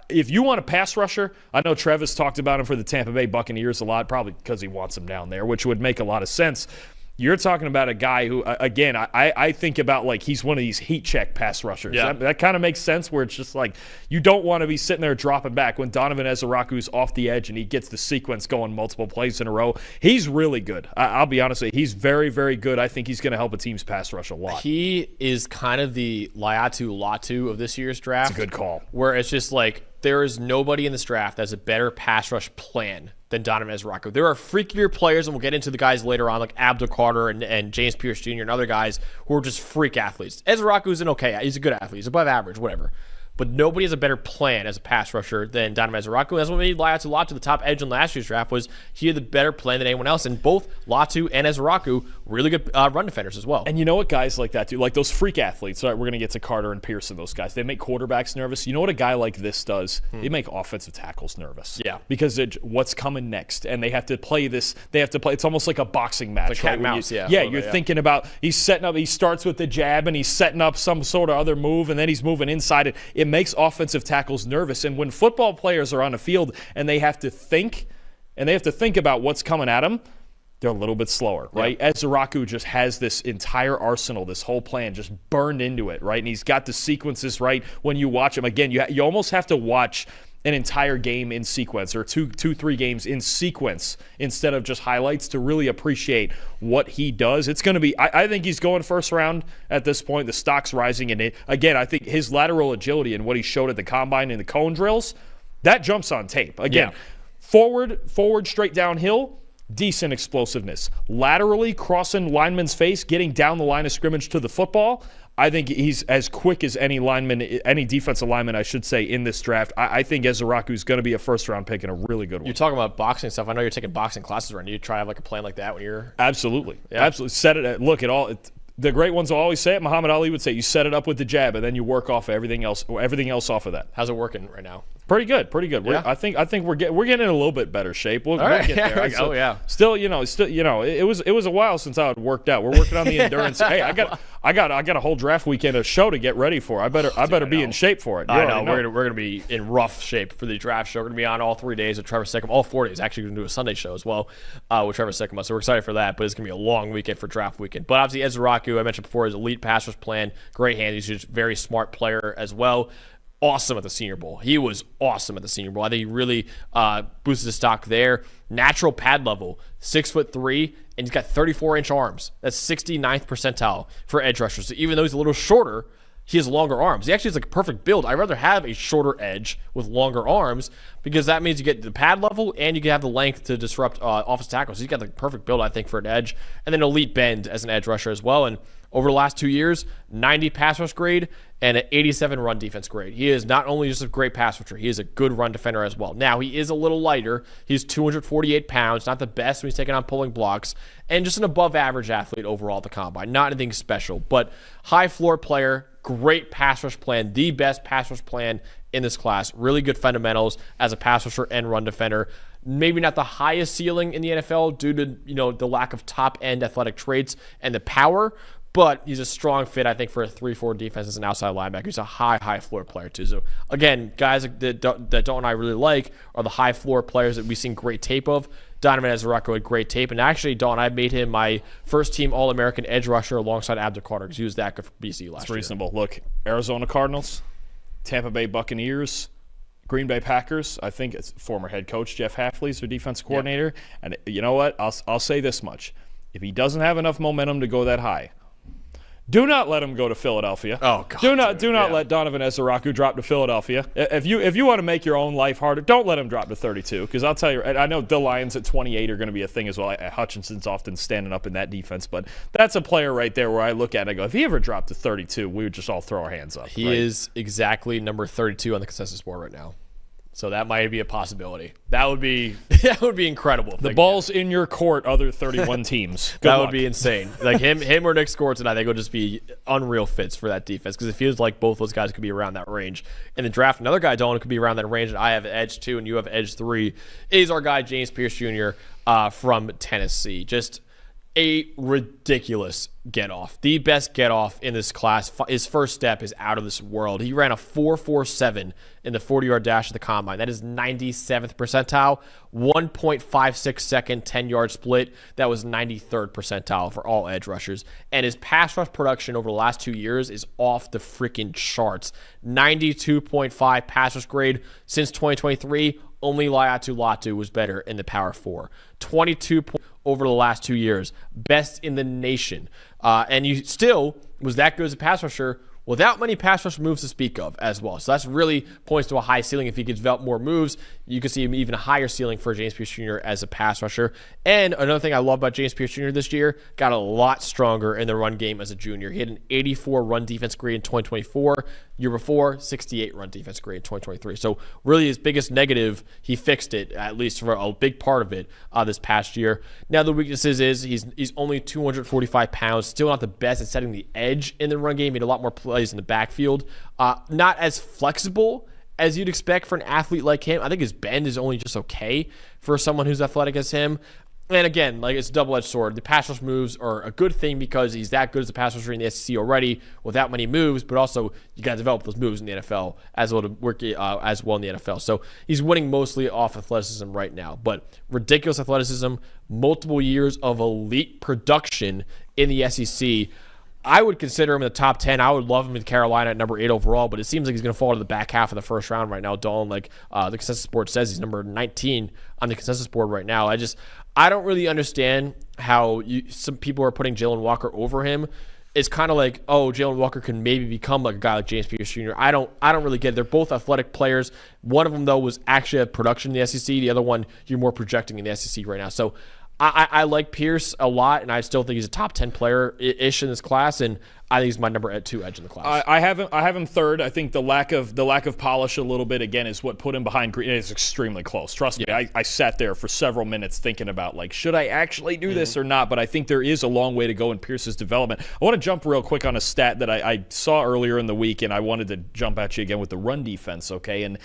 if you want a pass rusher, I know Travis talked about him for the Tampa Bay Buccaneers a lot, probably because he wants him down there, which would make a lot of sense. You're talking about a guy who, again, I think about like he's one of these heat check pass rushers. Yeah. That kind of makes sense where it's just like you don't want to be sitting there dropping back when Donovan Ezeiruaku's off the edge and he gets the sequence going multiple plays in a row. He's really good. I'll be honest with you. He's very, very good. I think he's going to help a team's pass rush a lot. He is kind of the Laiatu Latu of this year's draft. It's a good call. Where it's just like there is nobody in this draft that has a better pass rush plan than Donovan Ezeiruaku. There are freakier players, and we'll get into the guys later on, like Abdul Carter and James Pearce Jr. and other guys who are just freak athletes. Ezeiruaku's he's a good athlete. He's above average, whatever. But nobody has a better plan as a pass rusher than Donovan Ezeiruaku. That's what made Laiatu the top edge in last year's draft, was he had the better plan than anyone else. And both Latu and Ezeiruaku, really good run defenders as well. And you know what guys like that do? Like those freak athletes, right? We're going to get to Carter and Pearce and those guys. They make quarterbacks nervous. You know what a guy like this does? They make offensive tackles nervous. Yeah. Because what's coming next? And they have to play this. It's almost like a boxing match. Like cat and mouse, yeah. Yeah, you're thinking about, he's setting up, he starts with the jab and he's setting up some sort of other move and then he's moving inside. It makes offensive tackles nervous. And when football players are on the field and they have to think about what's coming at them, they're a little bit slower, right? Yeah. Ezeiruaku just has this entire arsenal, this whole plan just burned into it, right? And he's got the sequences, right? When you watch him, again, you almost have to watch an entire game in sequence, or two, 3 games in sequence instead of just highlights to really appreciate what he does. It's going to be, I think he's going first round at this point. The stock's rising. And again, I think his lateral agility and what he showed at the combine and the cone drills, that jumps on tape. Again, forward, straight downhill, decent explosiveness. Laterally, crossing lineman's face, getting down the line of scrimmage to the football. I think he's as quick as any defensive lineman, I should say, in this draft. I think Ezeiruaku is going to be a first-round pick and a really good one. You're talking about boxing stuff. I know you're taking boxing classes right now. You try to have like a plan like that when you're... Absolutely. Yeah. Absolutely. Set it. Look, the great ones will always say it. Muhammad Ali would say, you set it up with the jab, and then you work off everything else off of that. How's it working right now? Pretty good. Yeah. I think we're getting in a little bit better shape. We'll get there. Oh yeah. Still, it was a while since I had worked out. We're working on the endurance. Hey, I got a whole draft weekend of show to get ready for. I better be in shape for it. I know. We're gonna be in rough shape for the draft show. We're gonna be on all 3 days with Trevor Sikkema. All 4 days. Actually, we're gonna do a Sunday show as well with Trevor Sikkema. So we're excited for that. But it's gonna be a long weekend for draft weekend. But obviously, Ezeiruaku, I mentioned before, his elite pass rush plan, great hand. He's just a very smart player as well. Awesome at the Senior Bowl. He was awesome at the Senior Bowl. I think he really boosted his stock there. Natural pad level, 6'3", and he's got 34-inch arms. That's 69th percentile for edge rushers. So even though he's a little shorter, he has longer arms. He actually has like a perfect build. I'd rather have a shorter edge with longer arms because that means you get the pad level and you can have the length to disrupt offensive tackles. So he's got the perfect build, I think, for an edge. And then elite bend as an edge rusher as well. And over the last 2 years, 90 pass rush grade and an 87 run defense grade. He is not only just a great pass rusher, he is a good run defender as well. Now, he is a little lighter. He's 248 pounds, not the best when he's taking on pulling blocks, and just an above-average athlete overall at the combine. Not anything special, but high-floor player, great pass rush plan, the best pass rush plan in this class. Really good fundamentals as a pass rusher and run defender. Maybe not the highest ceiling in the NFL due to the lack of top-end athletic traits and the power, but he's a strong fit, I think, for a 3-4 defense as an outside linebacker. He's a high floor player, too. So, again, guys that Dalton and I really like are the high floor players that we've seen great tape of. Donovan Ezeiruaku had great tape. And actually, Dalton, I made him my first-team All-American edge rusher alongside Abdul Carter because he was that good for BC last year. It's reasonable. Look, Arizona Cardinals, Tampa Bay Buccaneers, Green Bay Packers. I think it's former head coach Jeff Hafley's their defensive coordinator. Yeah. And you know what? I'll say this much. If he doesn't have enough momentum to go that high, do not let him go to Philadelphia. Oh, God. Do not let Donovan Ezeiruaku drop to Philadelphia. If you want to make your own life harder, don't let him drop to 32. Because I'll tell you, I know the Lions at 28 are going to be a thing as well. Hutchinson's often standing up in that defense, but that's a player right there where I look at it and I go, if he ever dropped to 32, we would just all throw our hands up. He is exactly number 32 on the consensus board right now. So that might be a possibility. That would be incredible. The ball's in your court, other 31 teams. Good luck. Would be insane. Like him or Nick Scourton, I think would just be unreal fits for that defense because it feels like both those guys could be around that range. In the draft, another guy, Dalton, could be around that range, and I have edge 2 and you have edge 3, is our guy James Pearce Jr. From Tennessee. Just a ridiculous get-off. The best get-off in this class. His first step is out of this world. He ran a 4.47 in the 40-yard dash at the combine. That is 97th percentile. 1.56 second 10-yard split. That was 93rd percentile for all edge rushers. And his pass rush production over the last 2 years is off the freaking charts. 92.5 pass rush grade since 2023. Only Laiatu Latu was better in the Power 4. 22 points over the last 2 years. Best in the nation. And you still was that good as a pass rusher without many pass rush moves to speak of as well. So that's really points to a high ceiling. If he could develop more moves, you could see an even higher ceiling for James Pearce Jr. as a pass rusher. And another thing I love about James Pearce Jr. this year, got a lot stronger in the run game as a junior. He had an 84 run defense grade in 2024. Year before, 68 run defense grade in 2023. So really his biggest negative, he fixed it, at least for a big part of it this past year. Now the weaknesses is he's only 245 pounds, still not the best at setting the edge in the run game. He had a lot more plays in the backfield. Not as flexible as you'd expect for an athlete like him. I think his bend is only just okay for someone who's athletic as him. And again, like, it's a double-edged sword. The pass rush moves are a good thing because he's that good as a pass rusher in the SEC already without many moves, but also you got to develop those moves in the NFL as well to work as well in the NFL. So he's winning mostly off athleticism right now, but ridiculous athleticism, multiple years of elite production in the SEC. I would consider him in the top 10. I would love him in Carolina at number 8 overall, but it seems like he's going to fall to the back half of the first round right now. Dalton, like the consensus board says, he's number 19 on the consensus board right now. I don't really understand how some people are putting Jaylen Walker over him. It's kind of like, oh, Jaylen Walker can maybe become like a guy like James Pearce Jr. I don't really get it. They're both athletic players. One of them, though, was actually at production in the SEC. The other one, you're more projecting in the SEC right now. So I like Pearce a lot, and I still think he's a top 10 player-ish in this class, and I think he's my number 2 edge in the class. I have him third. I think the lack of polish a little bit, again, is what put him behind Green. It's extremely close. Trust me, I sat there for several minutes thinking about, like, should I actually do this or not? But I think there is a long way to go in Pearce's development. I want to jump real quick on a stat that I saw earlier in the week, and I wanted to jump at you again with the run defense, okay? And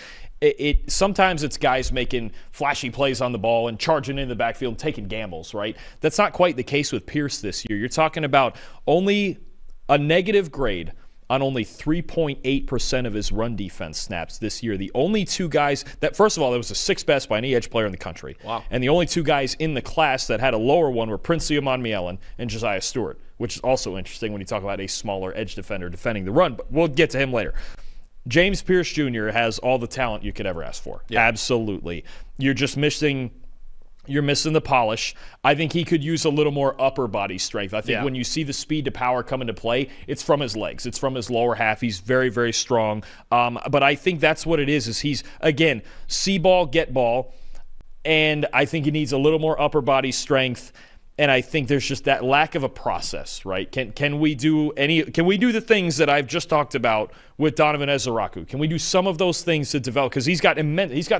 sometimes it's guys making flashy plays on the ball and charging in the backfield and taking gambles, right? That's not quite the case with Pearce this year. You're talking about only a negative grade on only 3.8% of his run defense snaps this year. The only two guys that, first of all, that was the 6th best by any edge player in the country. Wow. And the only two guys in the class that had a lower one were Prince Mykel and Josiah Stewart, which is also interesting when you talk about a smaller edge defender defending the run, but we'll get to him later. James Pearce Jr. has all the talent you could ever ask for. Yeah. Absolutely. You're missing the polish. I think he could use a little more upper body strength. I think when you see the speed to power come into play, it's from his legs. It's from his lower half. He's very, very strong. But I think that's what it is he's, again, see ball, get ball. And I think he needs a little more upper body strength. And I think there's just that lack of a process, right? Can we do the things that I've just talked about with Donovan Ezeiruaku? Can we do some of those things to develop? Because he's got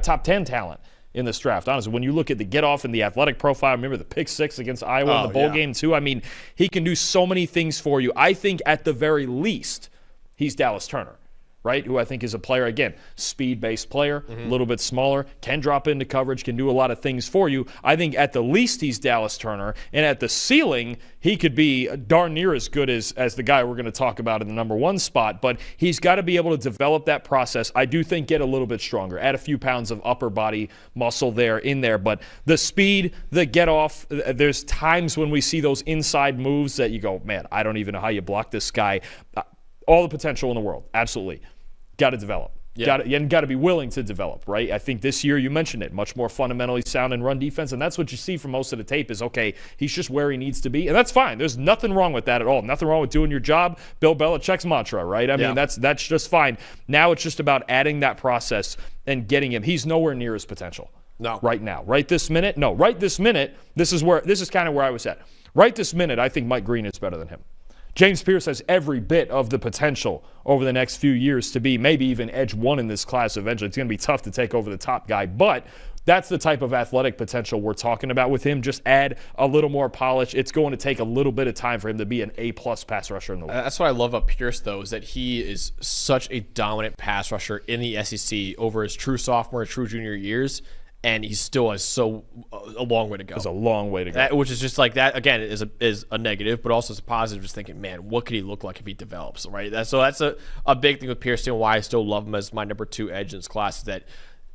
top 10 talent in this draft. Honestly, when you look at the get off and the athletic profile, remember the pick 6 against Iowa in the bowl game too. I mean, he can do so many things for you. I think at the very least, he's Dallas Turner, right? Who I think is a player, again, speed-based player, a little bit smaller, can drop into coverage, can do a lot of things for you. I think at the least he's Dallas Turner, and at the ceiling, he could be darn near as good as the guy we're going to talk about in the number 1 spot, but he's got to be able to develop that process. I do think get a little bit stronger, add a few pounds of upper body muscle in there, but the speed, the get off, there's times when we see those inside moves that you go, man, I don't even know how you block this guy. All the potential in the world, absolutely. Got to develop. Yeah. Got to be willing to develop, right? I think this year, you mentioned it, much more fundamentally sound in run defense, and that's what you see from most of the tape is, okay, he's just where he needs to be, and that's fine. There's nothing wrong with that at all. Nothing wrong with doing your job. Bill Belichick's mantra, right? I mean, that's just fine. Now it's just about adding that process and getting him. He's nowhere near his potential. No. Right now. Right this minute? No. Right this minute, this is kind of where I was at. Right this minute, I think Mike Green is better than him. James Pearce has every bit of the potential over the next few years to be maybe even edge 1 in this class eventually. It's going to be tough to take over the top guy, but that's the type of athletic potential we're talking about with him. Just add a little more polish. It's going to take a little bit of time for him to be an A-plus pass rusher in the league. That's what I love about Pearce, though, is that he is such a dominant pass rusher in the SEC over his true sophomore and true junior years. And he still has a long way to go. There's a long way to go. Which is just like that, again, is a negative, but also it's a positive, just thinking, man, what could he look like if he develops, right? That's a big thing with Pearce, and why I still love him as my number 2 edge in this class, is that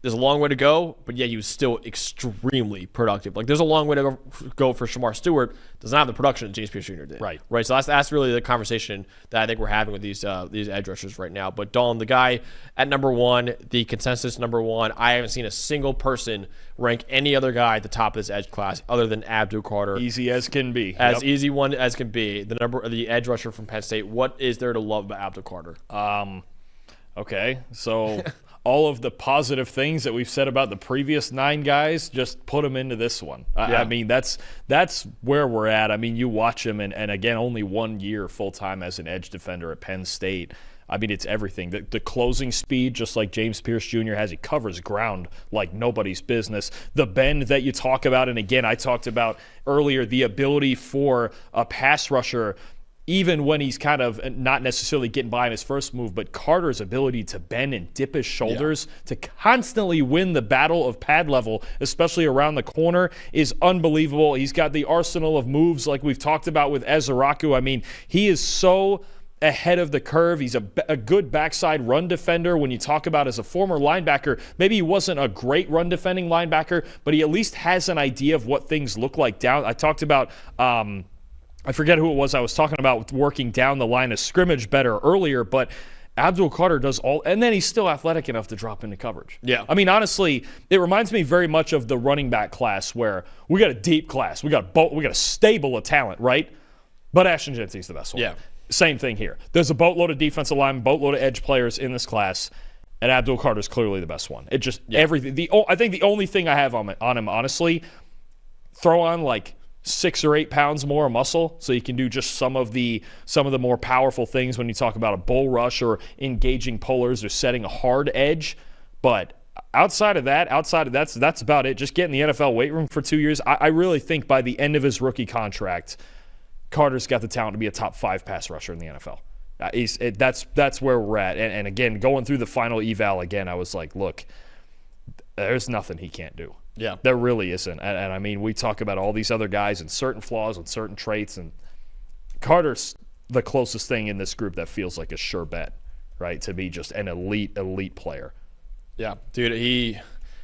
there's a long way to go, but yet he was still extremely productive. Like, there's a long way to go for Shamar Stewart. Doesn't have the production that James Pearce Jr. did. Right. So that's really the conversation that I think we're having with these edge rushers right now. But Dalton, the guy at number 1, the consensus number 1, I haven't seen a single person rank any other guy at the top of this edge class other than Abdul Carter. Easy as can be. Easy one as can be. The edge rusher from Penn State. What is there to love about Abdul Carter? Okay, so all of the positive things that we've said about the previous 9 guys, just put them into this one. I mean, that's where we're at. I mean, you watch him, and again, only 1 year full-time as an edge defender at Penn State. I mean, it's everything. The closing speed, just like James Pearce Jr. has, he covers ground like nobody's business. The bend that you talk about, and again, I talked about earlier, the ability for a pass rusher even when he's kind of not necessarily getting by in his first move, but Carter's ability to bend and dip his shoulders to constantly win the battle of pad level, especially around the corner, is unbelievable. He's got the arsenal of moves like we've talked about with Ezeiruaku. I mean, he is so ahead of the curve. He's a good backside run defender. When you talk about as a former linebacker, maybe he wasn't a great run defending linebacker, but he at least has an idea of what things look like down. I talked about I forget who it was I was talking about with working down the line of scrimmage better earlier, but Abdul Carter does all, and then he's still athletic enough to drop into coverage. Yeah. I mean, honestly, it reminds me very much of the running back class where we got a deep class. We got a stable of talent, right? But Ashton Genty's the best one. Yeah. Same thing here. There's a boatload of defensive linemen, boatload of edge players in this class, and Abdul Carter's clearly the best one. It just, everything. I think the only thing I have on him, honestly, throw on like 6 or 8 pounds more of muscle so you can do just some of the more powerful things when you talk about a bull rush or engaging pullers or setting a hard edge. But outside of that, that's about it. Just get in the NFL weight room for 2 years. I really think by the end of his rookie contract, Carter's got the talent to be a top 5 pass rusher in the NFL. That's where we're at. And again, going through the final eval again, I was like, look, there's nothing he can't do. Yeah. There really isn't. And I mean, we talk about all these other guys and certain flaws and certain traits, and Carter's the closest thing in this group that feels like a sure bet, right, to be just an elite player. Yeah, dude,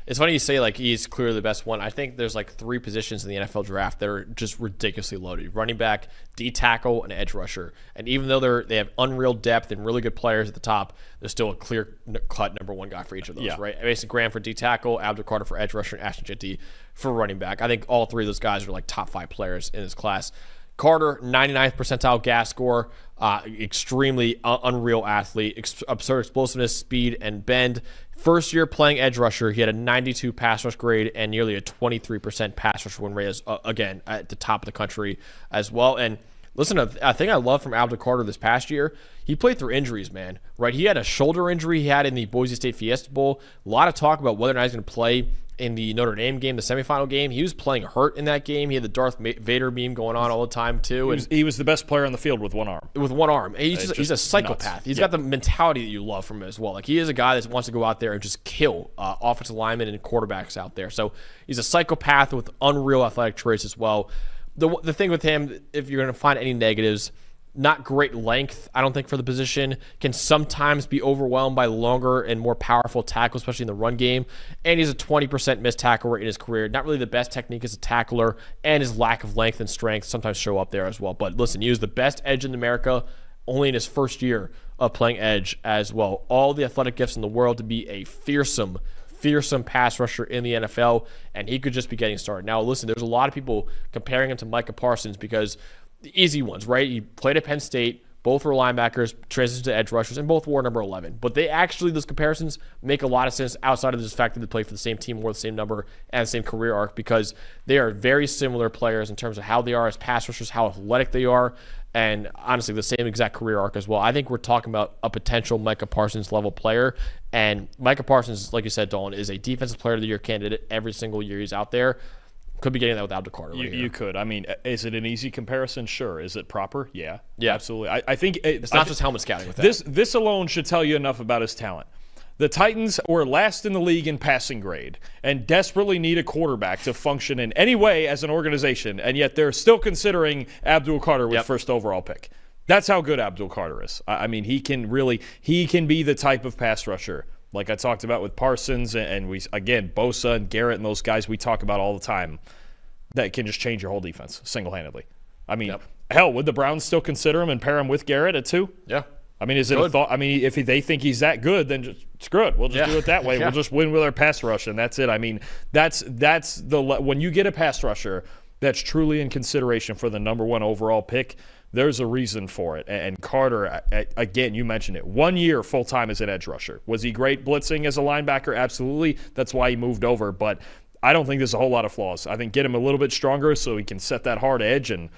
it's funny you say, like, he's clearly the best one. I think there's, like, 3 positions in the NFL draft that are just ridiculously loaded. Running back, D-tackle, and edge rusher. And even though they have unreal depth and really good players at the top, there's still a clear-cut number 1 guy for each of those, right? Mason Graham for D-tackle, Abdul Carter for edge rusher, and Ashton Genty for running back. I think all 3 of those guys are, like, top 5 players in this class. Carter, 99th percentile gas score, extremely unreal athlete, absurd explosiveness, speed, and bend. First year playing edge rusher, he had a 92 pass rush grade and nearly a 23% pass rush win rate, again, at the top of the country as well. And listen, a thing I love from Abdul Carter this past year, he played through injuries, man, right? He had a shoulder injury he had in the Boise State Fiesta Bowl. A lot of talk about whether or not he's going to play in the Notre Dame game, the semifinal game. He was playing hurt in that game. He had the Darth Vader meme going on all the time, too. He was the best player on the field with one arm. With one arm. He's a psychopath. Nuts. He's got the mentality that you love from him as well. Like, he is a guy that wants to go out there and just kill offensive linemen and quarterbacks out there. So he's a psychopath with unreal athletic traits as well. The thing with him, if you're going to find any negatives, not great length, I don't think, for the position. Can sometimes be overwhelmed by longer and more powerful tackles, especially in the run game. And he's a 20% missed tackle rate in his career. Not really the best technique as a tackler, and his lack of length and strength sometimes show up there as well. But listen, he was the best edge in America only in his first year of playing edge as well. All the athletic gifts in the world to be a fearsome pass rusher in the NFL, and he could just be getting started. Now, listen, there's a lot of people comparing him to Micah Parsons because the easy ones, right? He played at Penn State. Both were linebackers, transitioned to edge rushers, and both wore number 11. But those comparisons make a lot of sense outside of this fact that they play for the same team, wore the same number, and the same career arc, because they are very similar players in terms of how they are as pass rushers, how athletic they are, and honestly, the same exact career arc as well. I think we're talking about a potential Micah Parsons level player, and Micah Parsons, like you said, Dalton, is a defensive player of the year candidate every single year he's out there. Could be getting that with Abdul Carter. You could. I mean, is it an easy comparison? Sure. Is it proper? Yeah, absolutely. I think it's not just helmet scouting with that. This alone should tell you enough about his talent. The Titans were last in the league in passing grade and desperately need a quarterback to function in any way as an organization, and yet they're still considering Abdul Carter with first overall pick. That's how good Abdul Carter is. I mean, he can be the type of pass rusher like I talked about with Parsons, and Bosa and Garrett and those guys we talk about all the time, that can just change your whole defense single-handedly. I mean, hell, would the Browns still consider him and pair him with Garrett at 2? Yeah. I mean, is it a thought? I mean, if they think he's that good, then just screw it. We'll just do it that way. We'll just win with our pass rush, and that's it. I mean, that's when you get a pass rusher that's truly in consideration for the number 1 overall pick, there's a reason for it. And Carter, again, you mentioned it, 1 year full-time as an edge rusher. Was he great blitzing as a linebacker? Absolutely. That's why he moved over. But I don't think there's a whole lot of flaws. I think get him a little bit stronger so he can set that hard edge, and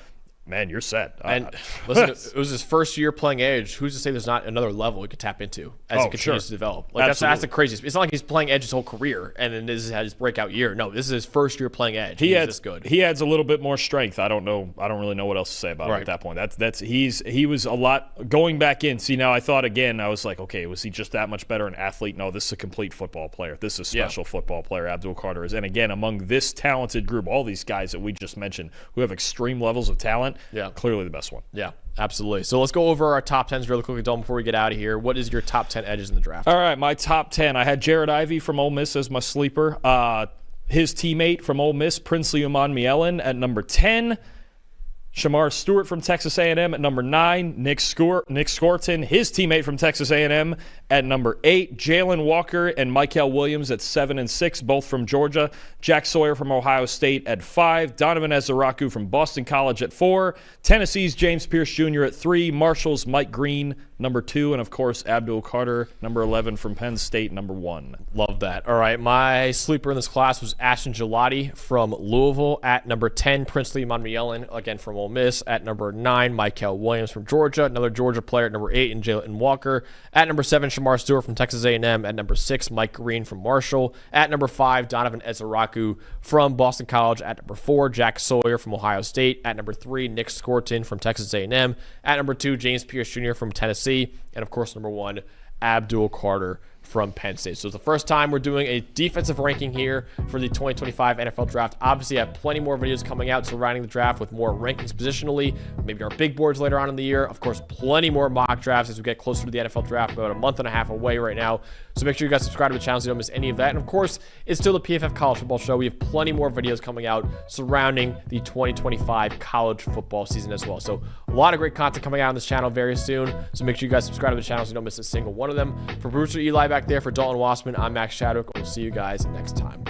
man, you're set. And listen, it was his first year playing edge. Who's to say there's not another level he could tap into as he continues to develop? Like that's the craziest. It's not like he's playing edge his whole career and then this is his breakout year. No, this is his first year playing edge. He's this good. He adds a little bit more strength. I don't really know what else to say about him at that point. He was a lot going back in. See, now I thought again, I was like, okay, was he just that much better an athlete? No, this is a complete football player. This is a special football player. Abdul Carter is. And again, among this talented group, all these guys that we just mentioned who have extreme levels of talent, clearly the best one. Yeah, absolutely. So let's go over our top 10s really quickly, Dalton, before we get out of here. What is your top 10 edges in the draft? All right, my top 10. I had Jared Ivey from Ole Miss as my sleeper. His teammate from Ole Miss, Princely Umanmielen, at number 10. Shamar Stewart from Texas A&M at number 9. Nick Scourton, his teammate from Texas A&M, at number 8. Jaylen Walker and Mykel Williams at 7 and 6, both from Georgia. Jack Sawyer from Ohio State at 5. Donovan Ezeiruaku from Boston College at 4. Tennessee's James Pearce Jr. at 3. Marshall's Mike Green, number 2. And, of course, Abdul Carter, number 11 from Penn State, number 1. Love that. All right, my sleeper in this class was Ashton Gillotte from Louisville at number 10. Princely Umanmielen, again from Ole Miss, at number 9. Mykel Williams from Georgia, another Georgia player at number 8, and Jaylen Walker. At number 7, Shamar Stewart from Texas A&M. At number 6, Mike Green from Marshall. At number 5, Donovan Ezeiruaku from Boston College. At number 4, Jack Sawyer from Ohio State. At number 3, Nick Scourton from Texas A&M. At number 2, James Pearce Jr. from Tennessee. And, of course, number 1, Abdul Carter from Penn State. So it's the first time we're doing a defensive ranking here for the 2025 NFL Draft. Obviously, I have plenty more videos coming out surrounding the draft with more rankings positionally, maybe our big boards later on in the year. Of course, plenty more mock drafts as we get closer to the NFL Draft, about a month and a half away right now. So make sure you guys subscribe to the channel so you don't miss any of that. And of course, it's still the PFF College Football Show. We have plenty more videos coming out surrounding the 2025 college football season as well. So a lot of great content coming out on this channel very soon. So make sure you guys subscribe to the channel so you don't miss a single one of them. For Bruce or Eli back there, for Dalton Wassman, I'm Max Chadwick. We'll see you guys next time.